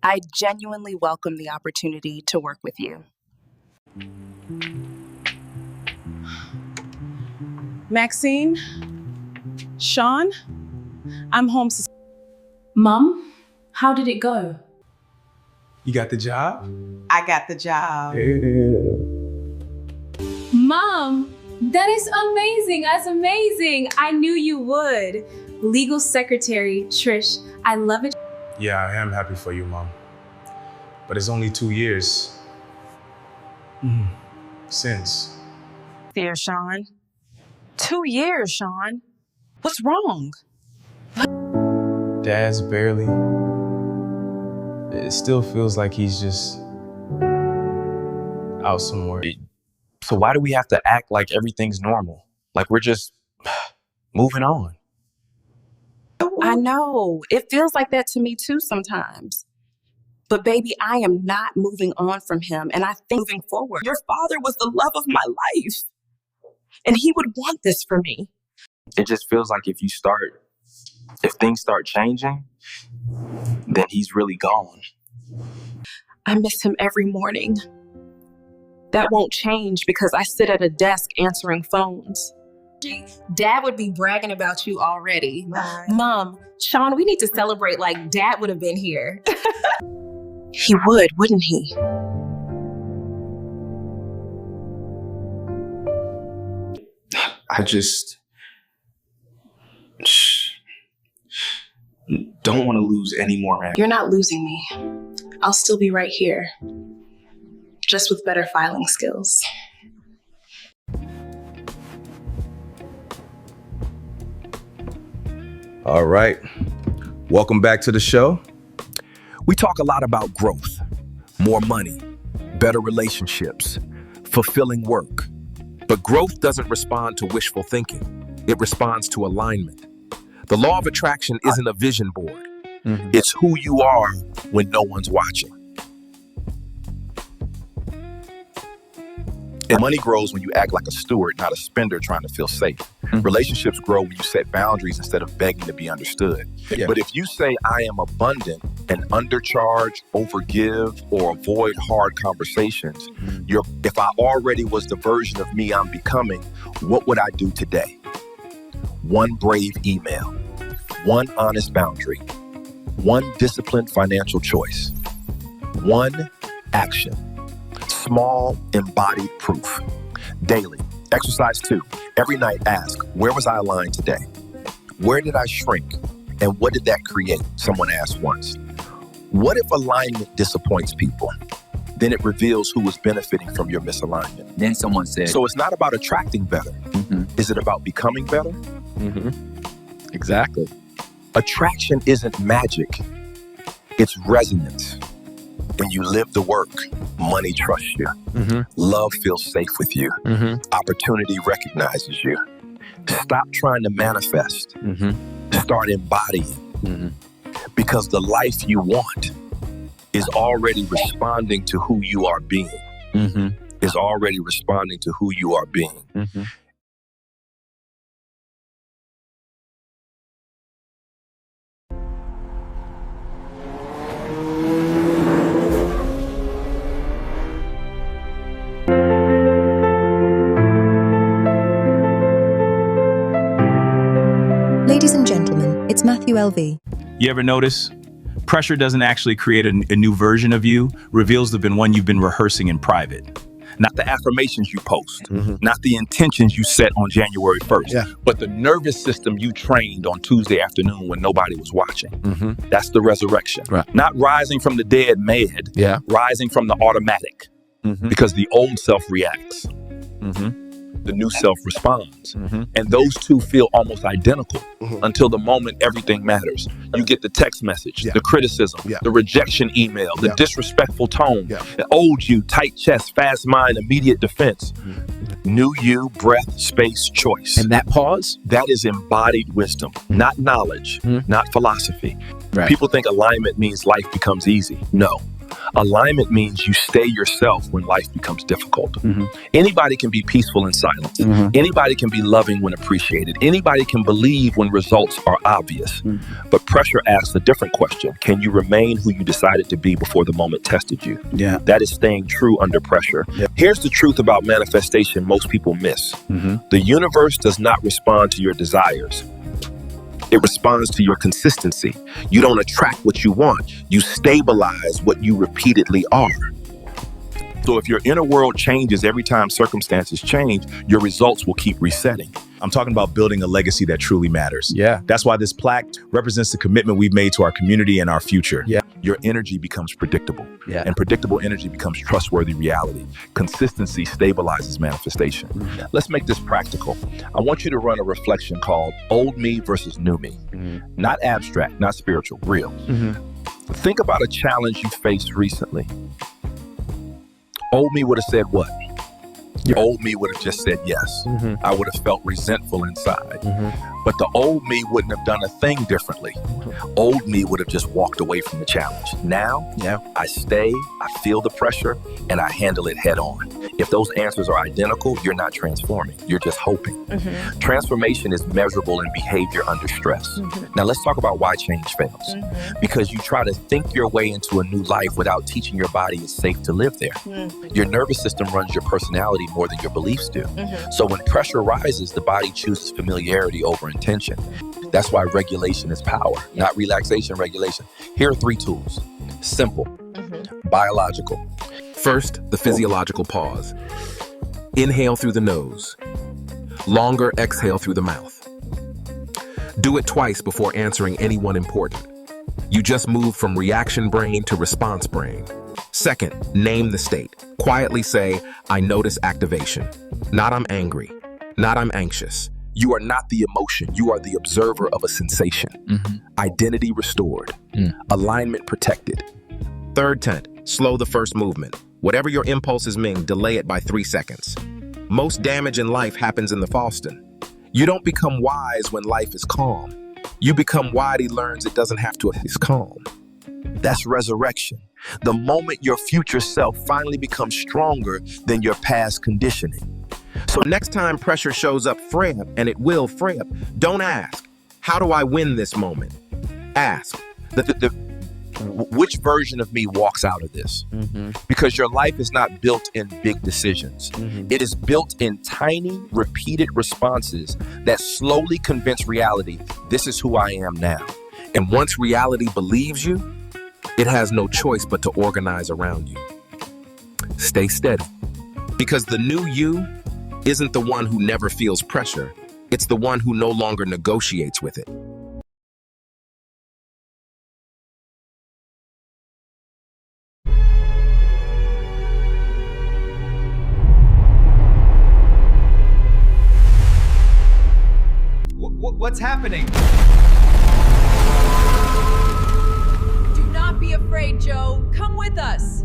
Speaker 8: I genuinely welcome the opportunity to work with you.
Speaker 17: Maxine? Sean? I'm home.
Speaker 9: Mom, how did it go?
Speaker 6: You got the job?
Speaker 17: I got the job.
Speaker 9: Mom, that is amazing. That's amazing. I knew you would. Legal Secretary Trish, I love it.
Speaker 6: Yeah, I am happy for you, Mom. But it's only 2 years since.
Speaker 17: Dear Sean. 2 years, Sean. What's wrong?
Speaker 6: Dad's barely. It still feels like he's just out somewhere.
Speaker 12: So why do we have to act like everything's normal? Like we're just moving on?
Speaker 8: I know. It feels like that to me too sometimes. But baby, I am not moving on from him, and I think moving forward. Your father was the love of my life, and he would want this for me.
Speaker 12: It just feels like if things start changing, then he's really gone.
Speaker 8: I miss him every morning. That won't change because I sit at a desk answering phones. Dad would be bragging about you already. Right. Mom, Sean, we need to celebrate like Dad would have been here. He would, wouldn't he?
Speaker 27: I just don't want to lose any more, man.
Speaker 8: You're not losing me. I'll still be right here, just with better filing skills.
Speaker 3: All right. Welcome back to the show. We talk a lot about growth, more money, better relationships, fulfilling work. But growth doesn't respond to wishful thinking. It responds to alignment. The law of attraction isn't a vision board. It's who you are when no one's watching.
Speaker 5: And money grows when you act like a steward, not a spender trying to feel safe. Relationships grow when you set boundaries instead of begging to be understood.
Speaker 3: Yeah.
Speaker 5: But if you say, I am abundant and undercharge, overgive, or avoid hard conversations, if I already was the version of me I'm becoming, what would I do today?
Speaker 25: one brave email, one honest boundary, one disciplined financial choice, one action, small embodied proof. Daily. Exercise 2. Every night ask, where was I aligned today? Where did I shrink? And what did that create? Someone asked once. What if alignment disappoints people? Then it reveals who was benefiting from your misalignment.
Speaker 2: Then someone said.
Speaker 25: So it's not about attracting better. Is it about becoming better?
Speaker 15: Exactly.
Speaker 25: Attraction isn't magic. It's resonance. When you live the work, money trusts you. Love feels safe with you. Opportunity recognizes you. Stop trying to manifest. Start embodying. Because the life you want is already responding to who you are being. Is already responding to who you are being.
Speaker 4: Ladies and gentlemen, it's Matthew LV.
Speaker 12: You ever notice? Pressure doesn't actually create a new version of you, reveals the one you've been rehearsing in private.
Speaker 5: Not the affirmations you post, not the intentions you set on January 1st, but the nervous system you trained on Tuesday afternoon when nobody was watching. That's the resurrection. Not rising from the dead mad, rising from the automatic, because the old self reacts. The new self responds. And those two feel almost identical until the moment everything matters. You get the text message, the criticism, the rejection email, the disrespectful tone, the old you, tight chest, fast mind, immediate defense. New you, breath, space, choice.
Speaker 15: And that pause?
Speaker 5: That is embodied wisdom, not knowledge, not philosophy. People think alignment means life becomes easy. No. Alignment means you stay yourself when life becomes difficult. Anybody can be peaceful in silence. Anybody can be loving when appreciated. Anybody can believe when results are obvious. But pressure asks a different question. Can you remain who you decided to be before the moment tested you? That is staying true under pressure. Here's the truth about manifestation most people miss. The universe does not respond to your desires. It responds to your consistency. You don't attract what you want. You stabilize what you repeatedly are. So if your inner world changes every time circumstances change, your results will keep resetting.
Speaker 12: I'm talking about building a legacy that truly matters. That's why this plaque represents the commitment we've made to our community and our future.
Speaker 5: Your energy becomes predictable. And predictable energy becomes trustworthy reality. Consistency stabilizes manifestation. Let's make this practical. I want you to run a reflection called Old Me versus New Me. Not abstract, not spiritual, real. Think about a challenge you faced recently. Old me would have said what? Old me would have just said yes. I would have felt resentful inside. But the old me wouldn't have done a thing differently. Old me would have just walked away from the challenge. Now, I stay, I feel the pressure, and I handle it head on. If those answers are identical, you're not transforming. You're just hoping. Transformation is measurable in behavior under stress. Now let's talk about why change fails. Because you try to think your way into a new life without teaching your body it's safe to live there. Your nervous system runs your personality more than your beliefs do. So when pressure rises, the body chooses familiarity over intention. That's why regulation is power, not relaxation, regulation. Here are 3 tools. Simple, biological.
Speaker 3: First, the physiological pause. Inhale through the nose. Longer exhale through the mouth. Do it twice before answering anyone important. You just move from reaction brain to response brain. Second, name the state. Quietly say, I notice activation. Not I'm angry. Not I'm anxious.
Speaker 5: You are not the emotion. You are the observer of a sensation. Identity restored. Alignment protected.
Speaker 3: Third tent, slow the first movement. Whatever your impulses mean, delay it by 3 seconds. Most damage in life happens in the Fallston. You don't become wise when life is calm. You become wide, he learns it doesn't have to, it's calm.
Speaker 5: That's resurrection. The moment your future self finally becomes stronger than your past conditioning.
Speaker 3: So next time pressure shows up, frame, and it will frame. Don't ask, how do I win this moment? Ask,
Speaker 25: Which version of me walks out of this? Because your life is not built in big decisions. It is built in tiny, repeated responses that slowly convince reality, this is who I am now.
Speaker 3: And once reality believes you, it has no choice but to organize around you. Stay steady, because the new you isn't the one who never feels pressure. It's the one who no longer negotiates with it.
Speaker 1: What's happening?
Speaker 2: Do not be afraid, Joe. Come with us.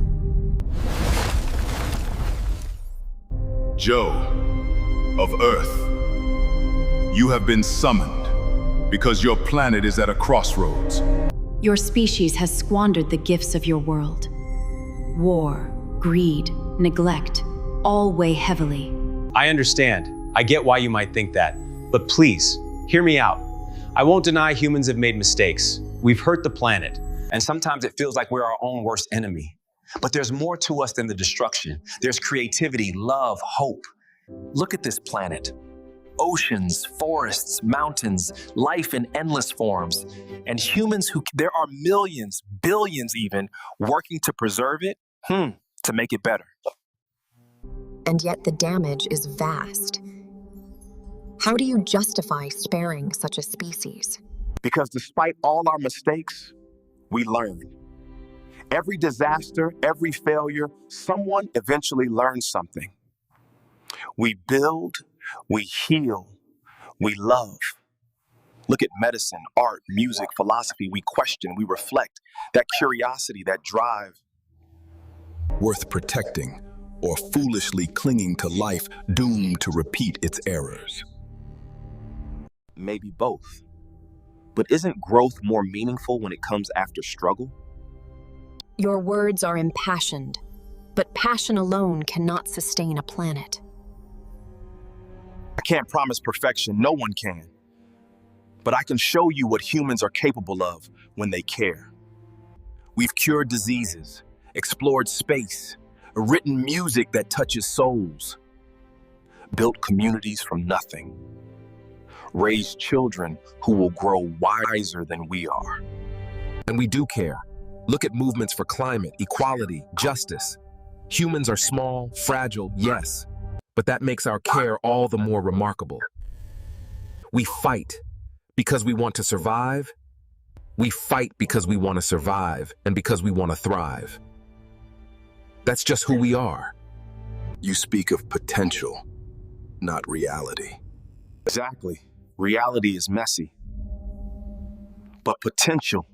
Speaker 11: Joe of Earth, you have been summoned because your planet is at a crossroads.
Speaker 19: Your species has squandered the gifts of your world. War, greed, neglect, all weigh heavily.
Speaker 6: I understand. I get why you might think that. But please, hear me out. I won't deny humans have made mistakes. We've hurt the planet.
Speaker 12: And sometimes it feels like we're our own worst enemy. But there's more to us than the destruction. There's creativity, love, hope. Look at this planet. Oceans, forests, mountains, life in endless forms. And humans there are millions, billions even, working to preserve it, to make it better.
Speaker 4: And yet the damage is vast. How do you justify sparing such a species?
Speaker 5: Because despite all our mistakes, we learn. Every disaster, every failure, someone eventually learns something. We build, we heal, we love. Look at medicine, art, music, philosophy. We question, we reflect. That curiosity, that drive.
Speaker 13: Worth protecting, or foolishly clinging to life doomed to repeat its errors?
Speaker 5: Maybe both. But isn't growth more meaningful when it comes after struggle?
Speaker 4: Your words are impassioned, but passion alone cannot sustain a planet.
Speaker 5: I can't promise perfection, no one can. But I can show you what humans are capable of when they care. We've cured diseases, explored space, written music that touches souls, built communities from nothing, raised children who will grow wiser than we are.
Speaker 3: And we do care. Look at movements for climate, equality, justice. Humans are small, fragile, yes, but that makes our care all the more remarkable. We fight because we want to survive. We fight because we want to survive and because we want to thrive. That's just who we are.
Speaker 13: You speak of potential, not reality.
Speaker 5: Exactly. Reality is messy. But potential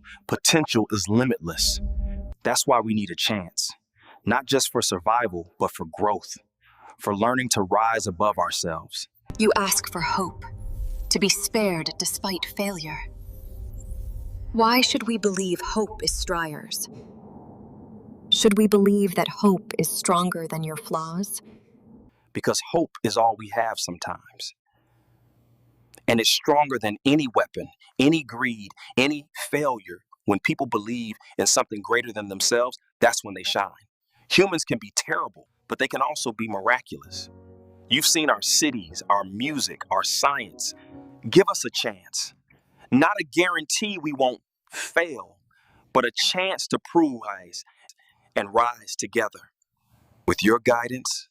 Speaker 5: is limitless. That's why we need a chance. Not just for survival, but for growth. For learning to rise above ourselves.
Speaker 4: You ask for hope, to be spared despite failure. Why should we believe hope is Streyer's? Should we believe that hope is stronger than your flaws?
Speaker 5: Because hope is all we have sometimes. And it's stronger than any weapon, any greed, any failure. When people believe in something greater than themselves, that's when they shine. Humans can be terrible, but they can also be miraculous. You've seen our cities, our music, our science. Give us a chance. Not a guarantee we won't fail, but a chance to prove and rise together. With your guidance,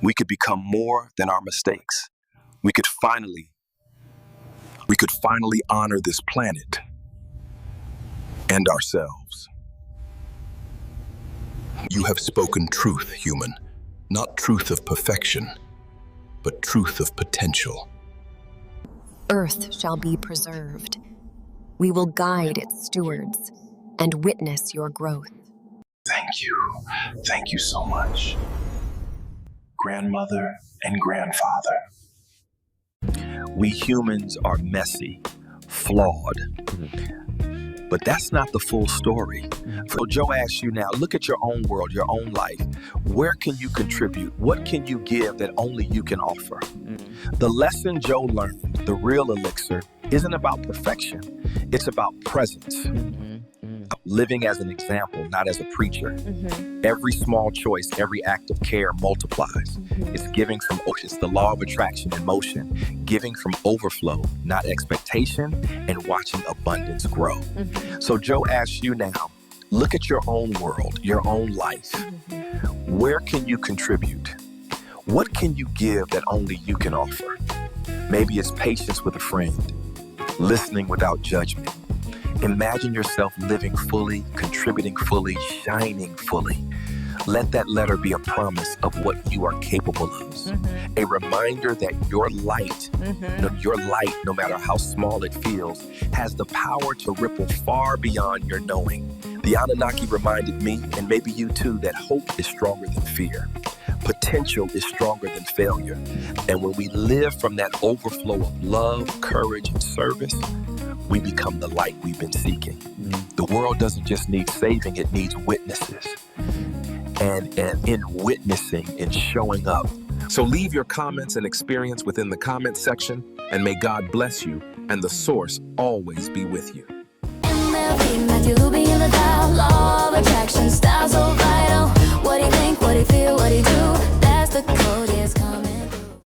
Speaker 5: we could become more than our mistakes. We could finally honor this planet and ourselves.
Speaker 13: You have spoken truth, human. Not truth of perfection, but truth of potential.
Speaker 4: Earth shall be preserved. We will guide its stewards and witness your growth.
Speaker 27: Thank you. Thank you so much. Grandmother and grandfather.
Speaker 5: We humans are messy, flawed. But that's not the full story. So Joe asks you now, look at your own world, your own life. Where can you contribute? What can you give that only you can offer? The lesson Joe learned, the real elixir, isn't about perfection. It's about presence,
Speaker 25: living as an example, not as a preacher. Every small choice, every act of care multiplies. It's giving from, it's the law of attraction in motion, giving from overflow, not expectation, and watching abundance grow. So Joe asks you now, look at your own world, your own life. Where can you contribute? What can you give that only you can offer? Maybe it's patience with a friend, listening without judgment. Imagine yourself living fully, contributing fully, shining fully. Let that letter be a promise of what you are capable of. A reminder that your light, no matter how small it feels, has the power to ripple far beyond your knowing. The Anunnaki reminded me, and maybe you too, that hope is stronger than fear. Potential is stronger than failure. And when we live from that overflow of love, courage, and service, we become the light we've been seeking. The world doesn't just need saving, it needs witnesses. And in witnessing and showing up.
Speaker 3: So leave your comments and experience within the comment section, and may God bless you and the source always be with you.